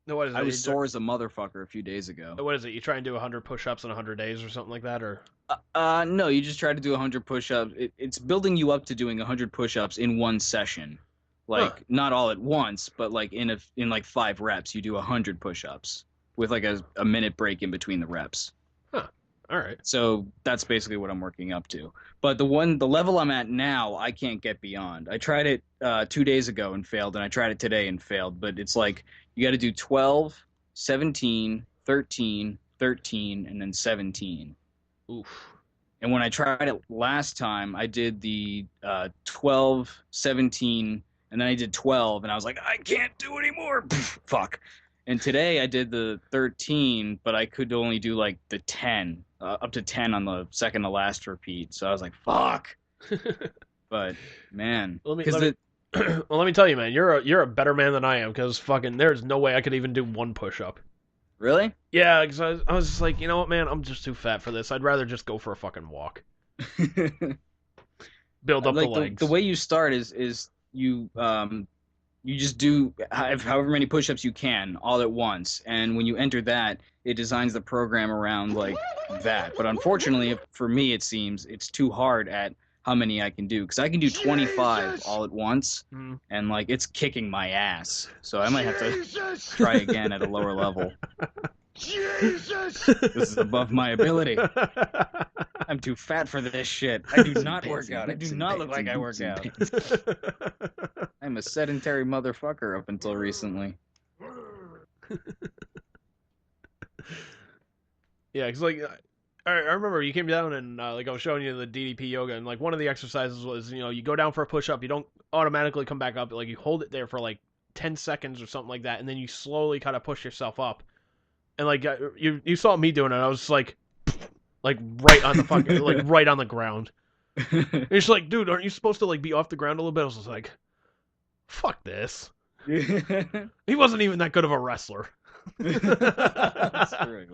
No, what is it? I was sore as a motherfucker a few days ago. What is it? You try and do 100 push-ups in 100 days or something like that, or? No, you just try to do 100 push-ups. It's building you up to doing 100 push-ups in one session, like not all at once, but like in like 5 reps, you do 100 push-ups with like a minute break in between the reps. Huh. All right. So that's basically what I'm working up to. But the level I'm at now, I can't get beyond. I tried it 2 days ago and failed, and I tried it today and failed. But it's like you got to do 12, 17, 13, 13, and then 17. Oof. And when I tried it last time, I did the 12, 17, and then I did 12, and I was like, I can't do anymore. Fuck. And today I did the 13, but I could only do like the 10, up to 10 on the second to last repeat. So I was like, fuck. But man, Well, let me tell you, man, you're a better man than I am, because fucking there's no way I could even do 1 push-up. Really? Yeah, because I was just like, you know what, man, I'm just too fat for this. I'd rather just go for a fucking walk. Build up like the legs. The way you start is you just do however many push-ups you can all at once, and when you enter that, it designs the program around like that. But unfortunately, for me, it seems it's too hard at how many I can do, because I can do 25 all at once, and like it's kicking my ass. So I might have to try again at a lower level. Jesus! This is above my ability. I'm too fat for this shit. I do not work out. I do not look like I work out. I'm a sedentary motherfucker up until recently. Yeah, because like I remember you came down and like I was showing you the DDP yoga, and like one of the exercises was, you know, you go down for a push-up, you don't automatically come back up, like you hold it there for like 10 seconds or something like that, and then you slowly kind of push yourself up. And like you saw me doing it, I was like right on the fucking like right on the ground. And it's like, dude, aren't you supposed to like be off the ground a little bit? I was just like, fuck this. He wasn't even that good of a wrestler. That's correct.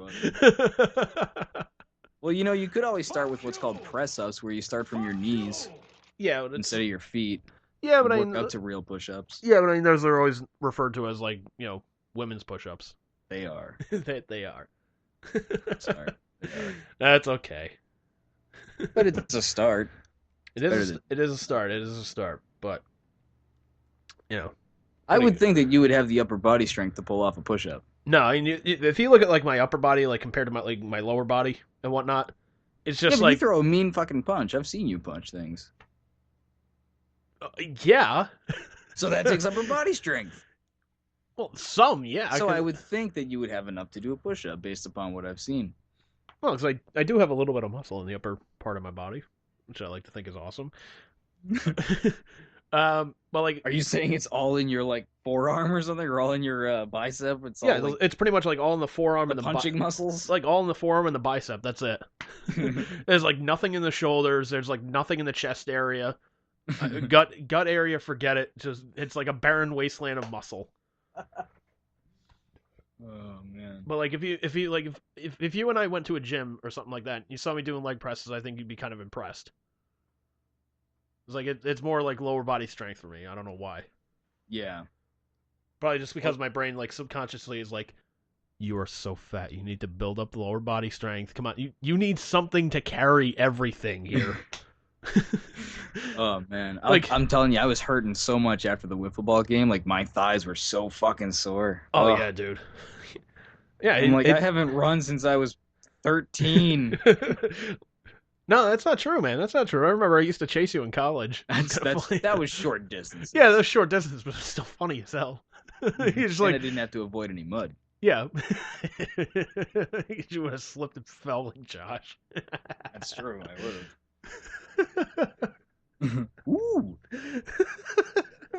Well, you know, you could always start with what's called press-ups, where you start from your knees, instead of your feet. Yeah, but work up to real push-ups. Yeah, but I mean, those are always referred to as like, you know, women's push-ups. They are. They are. Sorry. They are. That's okay. But it's a start. It is a start. It is a start. But, you know. I would think that you would have the upper body strength to pull off a push-up. No, I mean, if you look at like my upper body, like compared to my lower body and whatnot, it's just but like you throw a mean fucking punch. I've seen you punch things. Yeah. So that takes upper body strength. Well, yeah. So I would think that you would have enough to do a push-up based upon what I've seen. Well, because I do have a little bit of muscle in the upper part of my body, which I like to think is awesome. But like, are you saying it's all in your like forearm or something, or all in your bicep? It's all, like, it's pretty much like all in the forearm and the punching muscles. Like all in the forearm and the bicep. That's it. There's like nothing in the shoulders. There's like nothing in the chest area. Gut area, forget it. Just it's like a barren wasteland of muscle. Oh man! But like if you and I went to a gym or something like that, and you saw me doing leg presses, I think you'd be kind of impressed. It's like it's more like lower body strength for me. I don't know why. Yeah. Probably just because my brain like subconsciously is like, you are so fat. You need to build up the lower body strength. Come on, you need something to carry everything here. Oh man, I'm telling you, I was hurting so much after the wiffle ball game. Like my thighs were so fucking sore. Oh yeah, dude. Yeah, I'm I haven't run since I was 13. No, that's not true, man. That's not true. I remember I used to chase you in college. That was short distance. Yeah, that was short distance, but it's still funny as hell. You're just like, I didn't have to avoid any mud. Yeah. You would have slipped and fell like Josh. That's true. I would have. Ooh.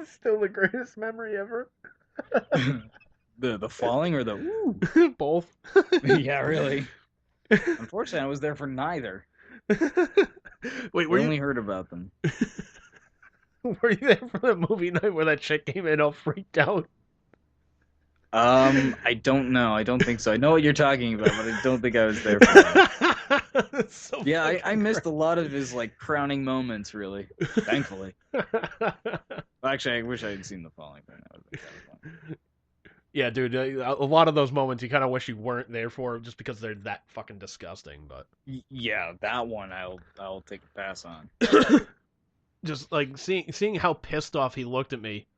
Still the greatest memory ever. The falling or the ooh? Both. Yeah, really. Unfortunately, I was there for neither. Wait, I only heard about them. Were you there for the movie night where that chick came in all freaked out? I don't know. I don't think so. I know what you're talking about, but I don't think I was there for that. So yeah, I missed a lot of his like crowning moments, really. Thankfully. Actually, I wish I had seen the falling thing. That would be kind of fun. Yeah, dude, a lot of those moments you kind of wish you weren't there for just because they're that fucking disgusting, but... Yeah, that one I'll take a pass on. Just, like, seeing how pissed off he looked at me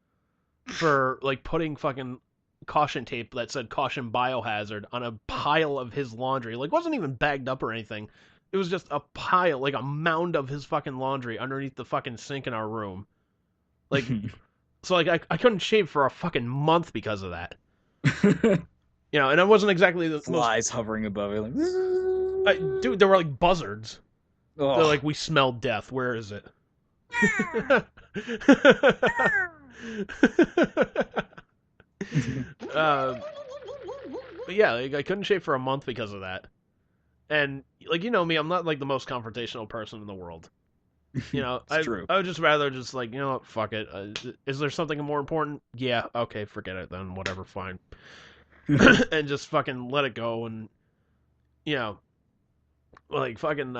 for, like, putting fucking caution tape that said caution biohazard on a pile of his laundry. Like, it wasn't even bagged up or anything. It was just a pile, like a mound of his fucking laundry underneath the fucking sink in our room. Like, so, like, I couldn't shave for a fucking month because of that. You know, and I wasn't exactly the flies hovering above it, like... dude, they were like buzzards. Oh. They're like, we smell death. Where is it? But yeah, like, I couldn't shave for a month because of that. And like, you know me, I'm not like the most confrontational person in the world. You know, true. I would just rather just like, you know what, fuck it. Is there something more important? Yeah, okay, forget it then. Whatever, fine. And just fucking let it go. And you know, like fucking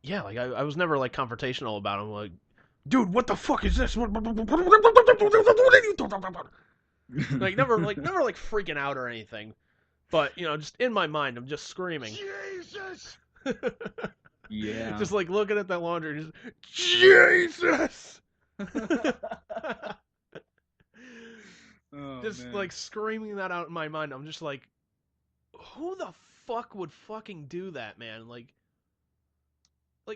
yeah, like I was never like confrontational about him. Like, dude, what the fuck is this? Like never freaking out or anything. But you know, just in my mind, I'm just screaming. Jesus. Yeah. Just like looking at that laundry, just Jesus. Just man. like screaming that out in my mind. I'm just like, who the fuck would fucking do that, man? Like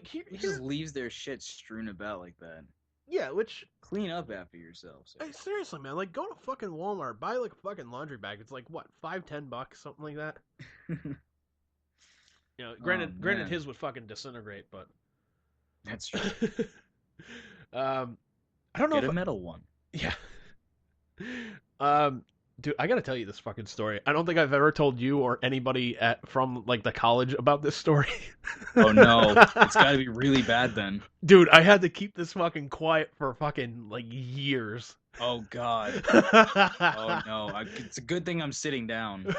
He just leaves their shit strewn about like that. Yeah, which clean up after yourself. So. Hey, seriously, man, like go to fucking Walmart, buy like a fucking laundry bag. It's like what, $5-10, something like that. You know, granted, his would fucking disintegrate, but that's true. I don't know. Get a metal one. Yeah. Dude, I gotta tell you this fucking story. I don't think I've ever told you or anybody from like the college about this story. Oh no, it's gotta be really bad then. Dude, I had to keep this fucking quiet for fucking like years. Oh god. Oh no, it's a good thing I'm sitting down.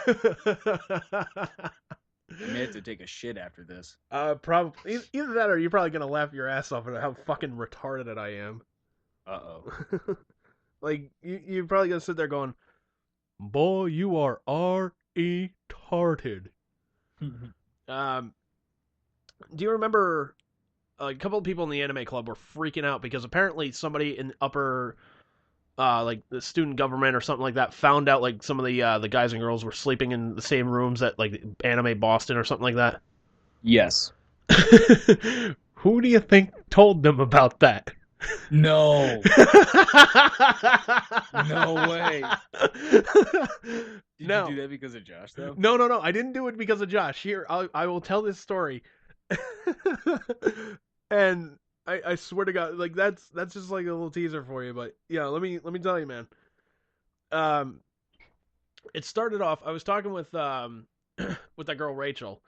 I may have to take a shit after this. Probably either that or you're probably gonna laugh your ass off at how fucking retarded I am. Uh-oh. Like you're probably gonna sit there going, boy, you are retarded. Do you remember a couple of people in the anime club were freaking out because apparently somebody in upper, like the student government or something like that, found out like some of the guys and girls were sleeping in the same rooms at like Anime Boston or something like that. Yes. Who do you think told them about that? No. No way. Did No. you do that because of Josh, though? No. I didn't do it because of Josh. Here, I will tell this story. And I swear to God, like that's just like a little teaser for you. But yeah, let me tell you, man. It started off. I was talking with with that girl Rachel,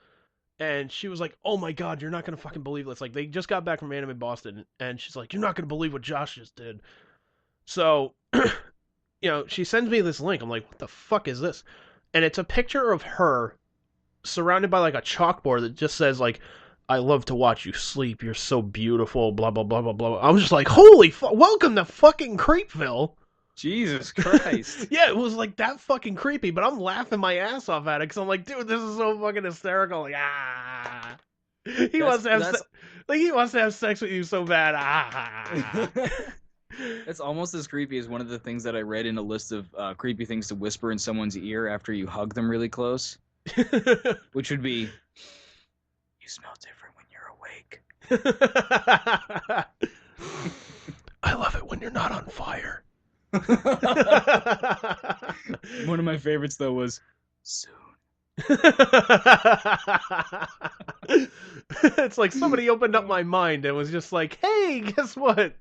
and she was like, "Oh my God, you're not gonna fucking believe this!" Like they just got back from Anime Boston, and she's like, "You're not gonna believe what Josh just did." So, she sends me this link. I'm like, "What the fuck is this?" And it's a picture of her surrounded by like a chalkboard that just says like, "I love to watch you sleep. You're so beautiful." Blah blah blah blah blah. I was just like, "Holy fuck! Welcome to fucking Creepville." Jesus Christ. Yeah, it was like that fucking creepy, but I'm laughing my ass off at it because I'm like, dude, this is so fucking hysterical. Like, he wants to have sex with you so bad. That's almost as creepy as one of the things that I read in a list of creepy things to whisper in someone's ear after you hug them really close, which would be, "You smell different when you're awake." I love it when you're not on fire. One of my favorites though was "soon." It's like somebody opened up my mind and was just like, "Hey, guess what?"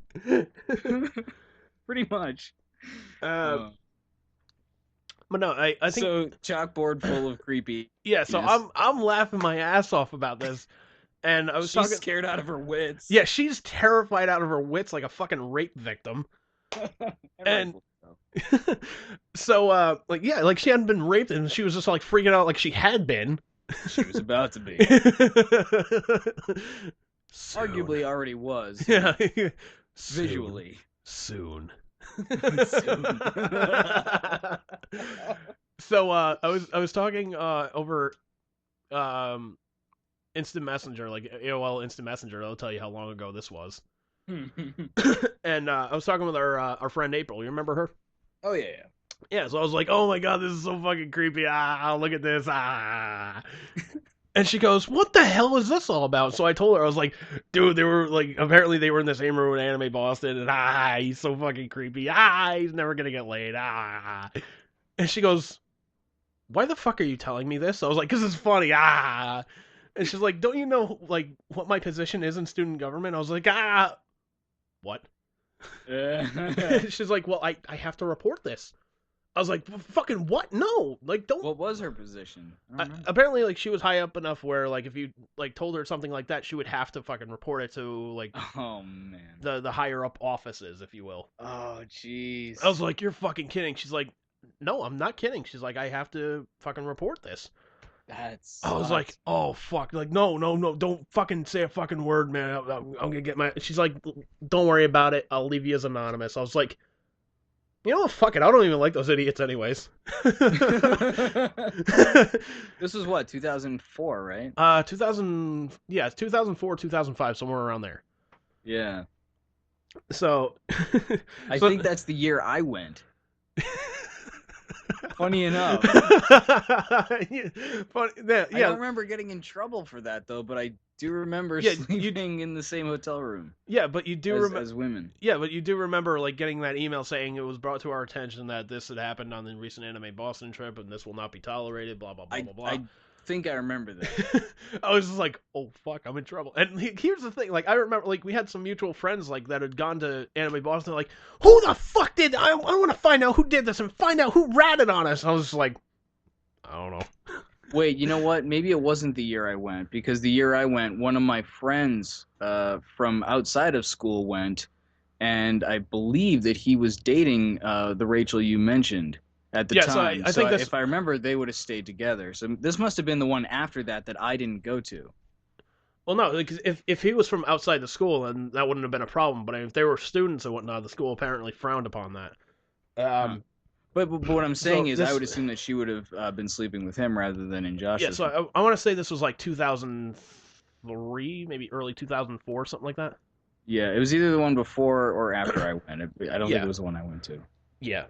Pretty much. But no, I think so. Chalkboard full of creepy. Yeah, so I'm laughing my ass off about this, and I was She's talking. scared out of her wits. Yeah, she's terrified out of her wits like a fucking rape victim. And so like she hadn't been raped and she was just like freaking out like she had been. She was about to be. Arguably already was. Yeah. Visually. Soon. Soon. So I was talking over Instant Messenger, like AOL Instant Messenger. I'll tell you how long ago this was. And I was talking with our friend April. You remember her? Oh yeah. Yeah, so I was like, "Oh my God, this is so fucking creepy. Look at this. And she goes, "What the hell is this all about?" So I told her, I was like, "Dude, they were like, apparently they were in the same room with Anime Boston, and he's so fucking creepy. He's never gonna get laid. And she goes, "Why the fuck are you telling me this?" I was like, "'Cause it's funny. And she's like, "Don't you know like what my position is in student government?" I was like, "What?" She's like, "Well, I have to report this." I was like, "Fucking what? No, like don't." What was her position? Apparently, like she was high up enough where, like, if you like told her something like that, she would have to fucking report it to like, oh man, the higher up offices, if you will. Oh jeez. I was like, "You're fucking kidding." She's like, "No, I'm not kidding." She's like, "I have to fucking report this." I was like, "Oh fuck!" Like, no, don't fucking say a fucking word, man. I'm gonna get my. She's like, "Don't worry about it. I'll leave you as anonymous." I was like, "You know what? Fuck it. I don't even like those idiots, anyways." This was what, 2004, right? 2004, 2005, somewhere around there. Yeah. So, I think that's the year I went. Funny enough. Yeah, I don't remember getting in trouble for that though, but I do remember sleeping in the same hotel room. Yeah, but you do as women. Yeah, but you do remember like getting that email saying it was brought to our attention that this had happened on the recent Anime Boston trip and this will not be tolerated. Blah blah blah blah blah. I think I remember that. I was just like, "Oh fuck, I'm in trouble." And here's the thing: like I remember, like we had some mutual friends like that had gone to Anime Boston. Like, who the fuck did? I want to find out who did this and find out who ratted on us. I was just like, I don't know. Wait, you know what? Maybe it wasn't the year I went, because the year I went, one of my friends from outside of school went, and I believe that he was dating the Rachel you mentioned at the time. I think if I remember, they would have stayed together. So this must have been the one after that I didn't go to. Well, no, because if he was from outside the school, then that wouldn't have been a problem. But if they were students and whatnot, the school apparently frowned upon that. But what I'm saying is, I would assume that she would have been sleeping with him rather than in Josh's. Yeah, so I want to say this was like 2000. 2003, maybe early 2004, something like that. Yeah, it was either the one before or after I went. I don't think Yeah. it was the one I went to. Yeah.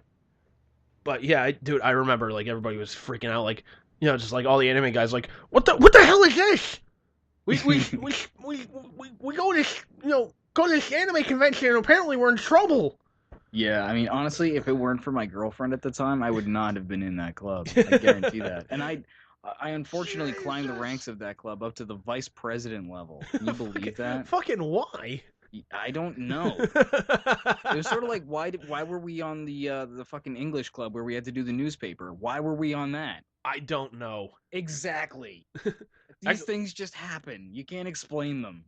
But yeah, dude, I remember like everybody was freaking out, like, you know, just like all the anime guys, like, what the hell is this? We go to this, you know, go to this anime convention and apparently we're in trouble. Yeah, I mean, honestly, if it weren't for my girlfriend at the time, I would not have been in that club. I guarantee that. And I unfortunately climbed the ranks of that club up to the vice president level. Can you believe that? Fucking why? I don't know. It was sort of like why were we on the fucking English club where we had to do the newspaper? Why were we on that? I don't know. Exactly. These things just happen. You can't explain them.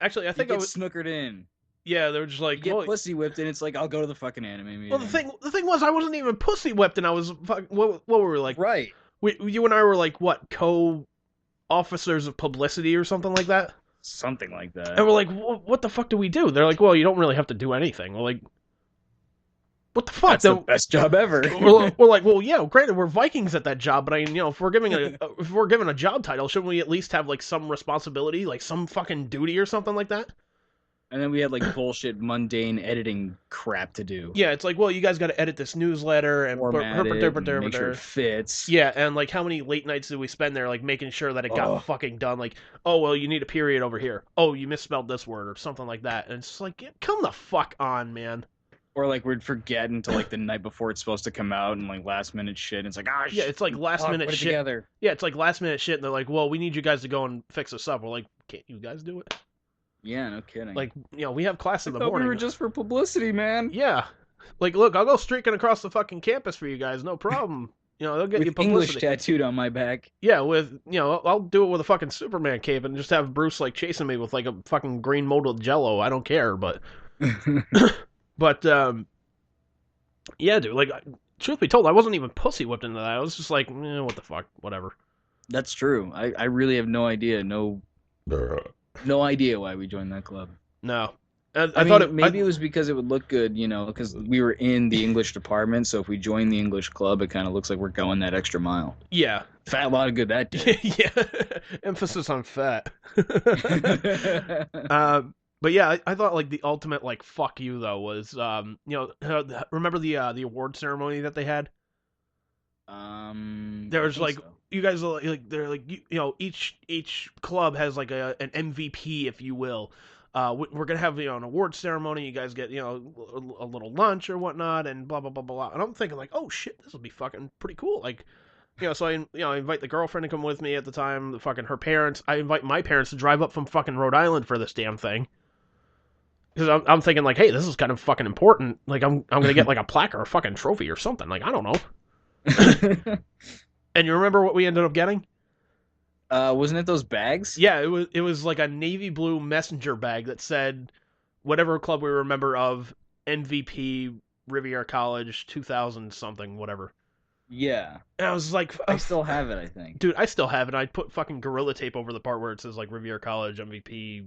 Actually, I think you I get was snookered in. Yeah, they were just like, You get pussy whipped, and it's like, I'll go to the fucking anime meeting. Well, the thing was, I wasn't even pussy whipped, and I was what were we like? Right. You and I were like what, co-officers of publicity or something like that. Something like that. And we're like, what the fuck do we do? They're like, well, you don't really have to do anything. We're like, what the fuck? That's the best job ever. we're like, well, yeah, granted, we're Vikings at that job, but I, you know, if we're given a job title, shouldn't we at least have like some responsibility, like some fucking duty or something like that? And then we had like bullshit, mundane editing crap to do. Yeah, it's like, well, you guys got to edit this newsletter and format it, and make sure it fits. Yeah, and like, how many late nights did we spend there, like making sure that it got fucking done? Like, oh well, you need a period over here. Oh, you misspelled this word or something like that. And it's just like, come the fuck on, man. Or like we'd forget until like the night before it's supposed to come out, and like last minute shit. And it's like, yeah, it's like last minute shit. Together. Yeah, it's like last minute shit, and they're like, well, we need you guys to go and fix this up. We're like, can't you guys do it? Yeah, no kidding. Like, you know, we have class in the morning. We were just for publicity, man. Yeah. Like, look, I'll go streaking across the fucking campus for you guys, no problem. You know, they'll get with you publicity. English tattooed on my back. Yeah, with, you know, I'll do it with a fucking Superman cape and just have Bruce, like, chasing me with, like, a fucking green molded jello. I don't care, but... but, yeah, dude, like, truth be told, I wasn't even pussy whipped into that. I was just like, what the fuck, whatever. That's true. I really have no idea. No idea why we joined that club. No. I thought it was because it would look good, you know, because we were in the English department, so if we join the English club, it kind of looks like we're going that extra mile. Yeah. Fat lot of good that did. Yeah. Emphasis on fat. But yeah, I thought like the ultimate like fuck you though was you know, remember the award ceremony that they had? There was like, so. You guys are like, they're like, you know, each club has like an MVP, if you will. We're gonna have, you know, an award ceremony. You guys get, you know, a little lunch or whatnot, and blah blah blah blah. And I'm thinking like, oh shit, this will be fucking pretty cool. Like, you know, so I invite the girlfriend to come with me at the time. The fucking her parents. I invite my parents to drive up from fucking Rhode Island for this damn thing. Because I'm thinking like, hey, this is kind of fucking important. Like I'm gonna get like a plaque or a fucking trophy or something. Like I don't know. And you remember what we ended up getting? Wasn't it those bags? Yeah, it was like a navy blue messenger bag that said whatever club we were a member of, MVP, Riviera College, 2000 something, whatever. Yeah. And I was like, I still have it, I think. Dude, I still have it. I put fucking Gorilla Tape over the part where it says like Riviera College, MVP,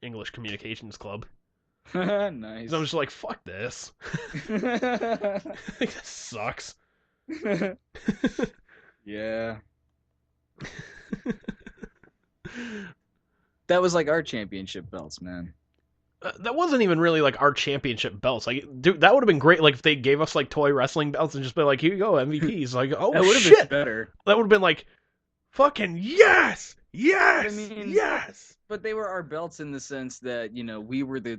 English Communications Club. Nice. So I'm just like, fuck this. This sucks. Yeah. That was like our championship belts, man. That wasn't even really like our championship belts. Like, dude, that would have been great. Like, if they gave us like toy wrestling belts and just been like, "Here you go, MVPs." Like, oh, that would have been better. That would have been like, fucking yes, yes. But they were our belts in the sense that, you know, we were the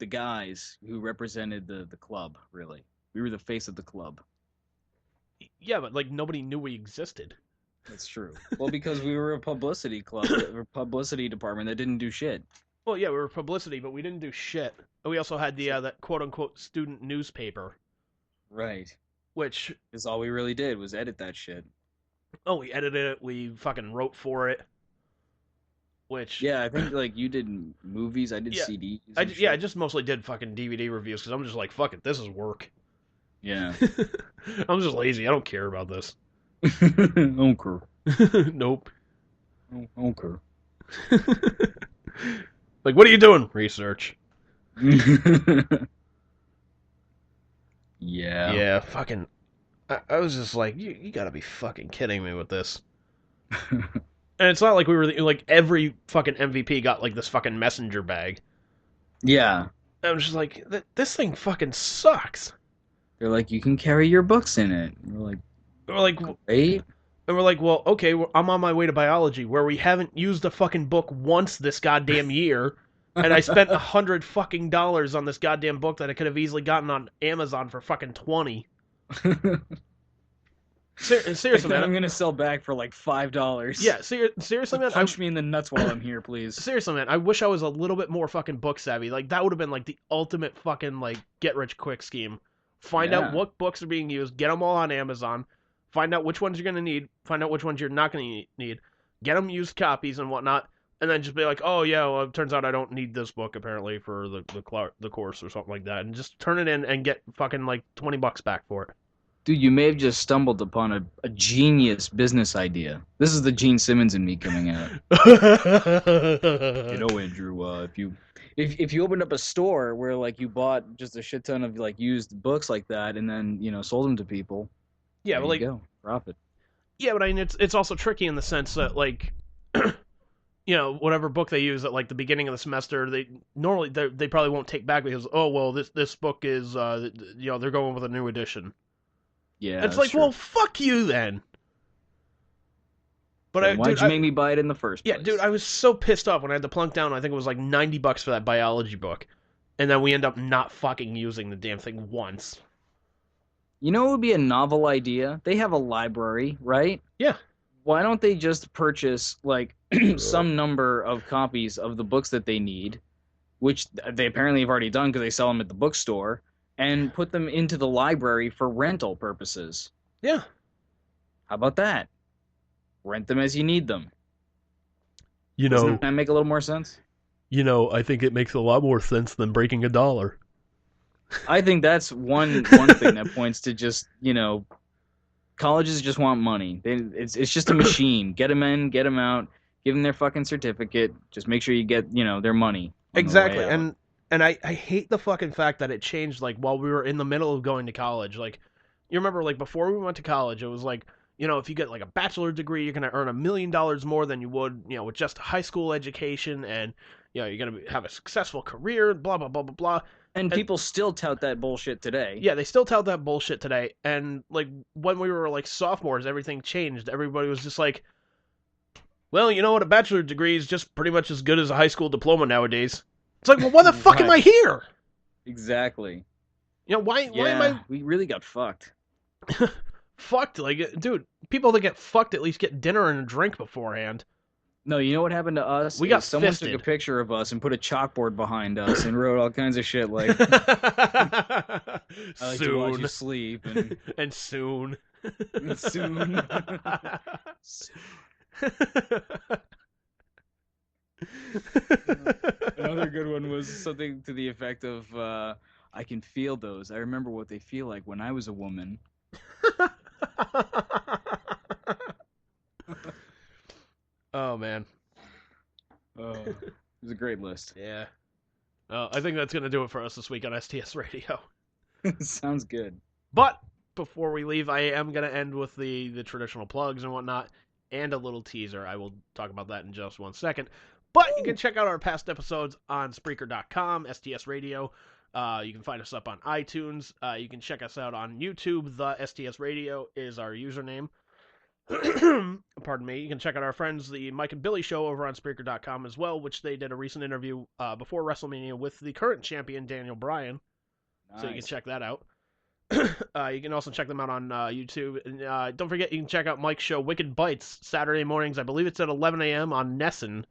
guys who represented the club. Really, we were the face of the club. Yeah, but like nobody knew we existed. That's true. Well, because we were a publicity club, a publicity department that didn't do shit. Well, yeah, we were publicity, but we didn't do shit. We also had the that quote-unquote student newspaper. Right. Which is all we really did was edit that shit. Oh, we edited it. We fucking wrote for it. Which... Yeah, I think, like, you did movies. I did CDs. I just mostly did fucking DVD reviews, because I'm just like, fuck it, this is work. Yeah. I'm just lazy. I don't care about this. Don't care. Nope. Don't care. Like, what are you doing? Research. Yeah. Yeah, fucking... I was just like, you gotta be fucking kidding me with this. And it's not like we were like every fucking MVP got like this fucking messenger bag. Yeah. And I'm just like, this thing fucking sucks. They're like, you can carry your books in it. And We're like, great. And we're like, well, okay, I'm on my way to biology, where we haven't used a fucking book once this goddamn year, and I spent $100 fucking dollars on this goddamn book that I could have easily gotten on Amazon for fucking 20. Seriously, man. I'm gonna sell back for like $5. Yeah, seriously, man. Punch me in the nuts while I'm here, please. Seriously, man. I wish I was a little bit more fucking book savvy. Like, that would have been like the ultimate fucking like get rich quick scheme. Find out what books are being used, get them all on Amazon. Find out which ones you're going to need. Find out which ones you're not going to need. Get them used copies and whatnot. And then just be like, oh, yeah, well, it turns out I don't need this book, apparently, for the course or something like that. And just turn it in and get fucking, like, $20 back for it. Dude, you may have just stumbled upon a genius business idea. This is the Gene Simmons in me coming out. You know, Andrew, if you opened up a store where, like, you bought just a shit ton of, like, used books like that and then, you know, sold them to people. Yeah, but like, go. Profit. Yeah, but I mean, it's also tricky in the sense that, like, you know, whatever book they use at like the beginning of the semester, they probably won't take back because, oh well, this book is you know, they're going with a new edition. Yeah, it's like, true. Well, fuck you then. But why'd you make me buy it in the first place? Yeah, dude, I was so pissed off when I had to plunk down. I think it was like $90 for that biology book, and then we end up not fucking using the damn thing once. You know what would be a novel idea? They have a library, right? Yeah. Why don't they just purchase, like, some number of copies of the books that they need, which they apparently have already done because they sell them at the bookstore, and put them into the library for rental purposes? Yeah. How about that? Rent them as you need them. You know, doesn't that make a little more sense? You know, I think it makes a lot more sense than breaking $1. I think that's one thing that points to just, you know, colleges just want money. It's just a machine. Get them in, get them out, give them their fucking certificate. Just make sure you get, you know, their money. Exactly. And I hate the fucking fact that it changed, like, while we were in the middle of going to college. Like, you remember, like, before we went to college, it was like, you know, if you get, like, a bachelor's degree, you're going to earn $1 million more than you would, you know, with just a high school education, and, you know, you're going to have a successful career, blah, blah, blah, blah, blah. And people still tout that bullshit today. Yeah, they still tout that bullshit today. And, like, when we were, like, sophomores, everything changed. Everybody was just like, well, you know what? A bachelor's degree is just pretty much as good as a high school diploma nowadays. It's like, well, why the fuck am I here? Exactly. You know, why am I... We really got fucked. Fucked? Like, dude, people that get fucked at least get dinner and a drink beforehand. No, you know what happened to us? We got someone fisted. took a picture of us and put a chalkboard behind us and wrote all kinds of shit like I like to watch you sleep and soon. And soon. Another good one was something to the effect of I can feel those. I remember what they feel like when I was a woman. Oh, man. It was a great list. Yeah. I think that's going to do it for us this week on STS Radio. Sounds good. But before we leave, I am going to end with the traditional plugs and whatnot, and a little teaser. I will talk about that in just 1 second. But you can check out our past episodes on Spreaker.com, STS Radio. You can find us up on iTunes. You can check us out on YouTube. The STS Radio is our username. Pardon me. You can check out our friends, the Mike and Billy Show, over on Spreaker.com as well, which they did a recent interview before Wrestlemania with the current champion, Daniel Bryan. Nice. So you can check that out. You can also check them out on YouTube. And don't forget, you can check out Mike's show, Wicked Bites, Saturday mornings. I believe it's at 11 a.m. on Nessun.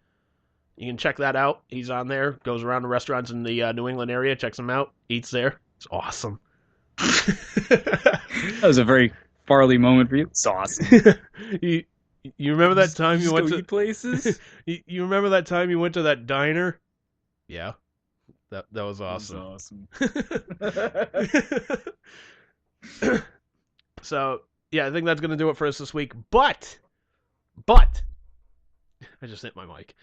You can check that out. He's on there, goes around to restaurants in the New England area, checks them out, eats there. It's awesome. That was a very Farley moment for you. It's awesome. You remember that time you went to eat places? You remember that time you went to that diner? Yeah. That was awesome. That was awesome. So, yeah, I think that's going to do it for us this week. But, I just hit my mic.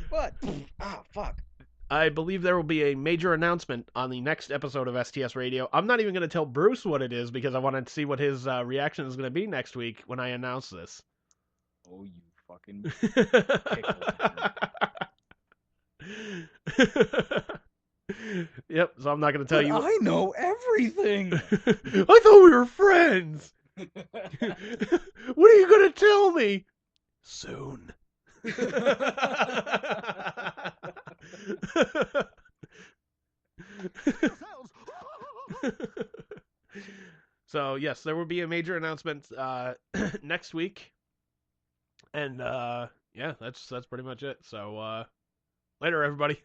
What? Oh, fuck. I believe there will be a major announcement on the next episode of STS Radio. I'm not even going to tell Bruce what it is because I wanted to see what his reaction is going to be next week when I announce this. Oh, you fucking pickle. Yep, so I'm not going to tell you. I know everything. I thought we were friends. What are you going to tell me? Soon. So, yes, there will be a major announcement next week. And, yeah, that's pretty much it. So, later, everybody.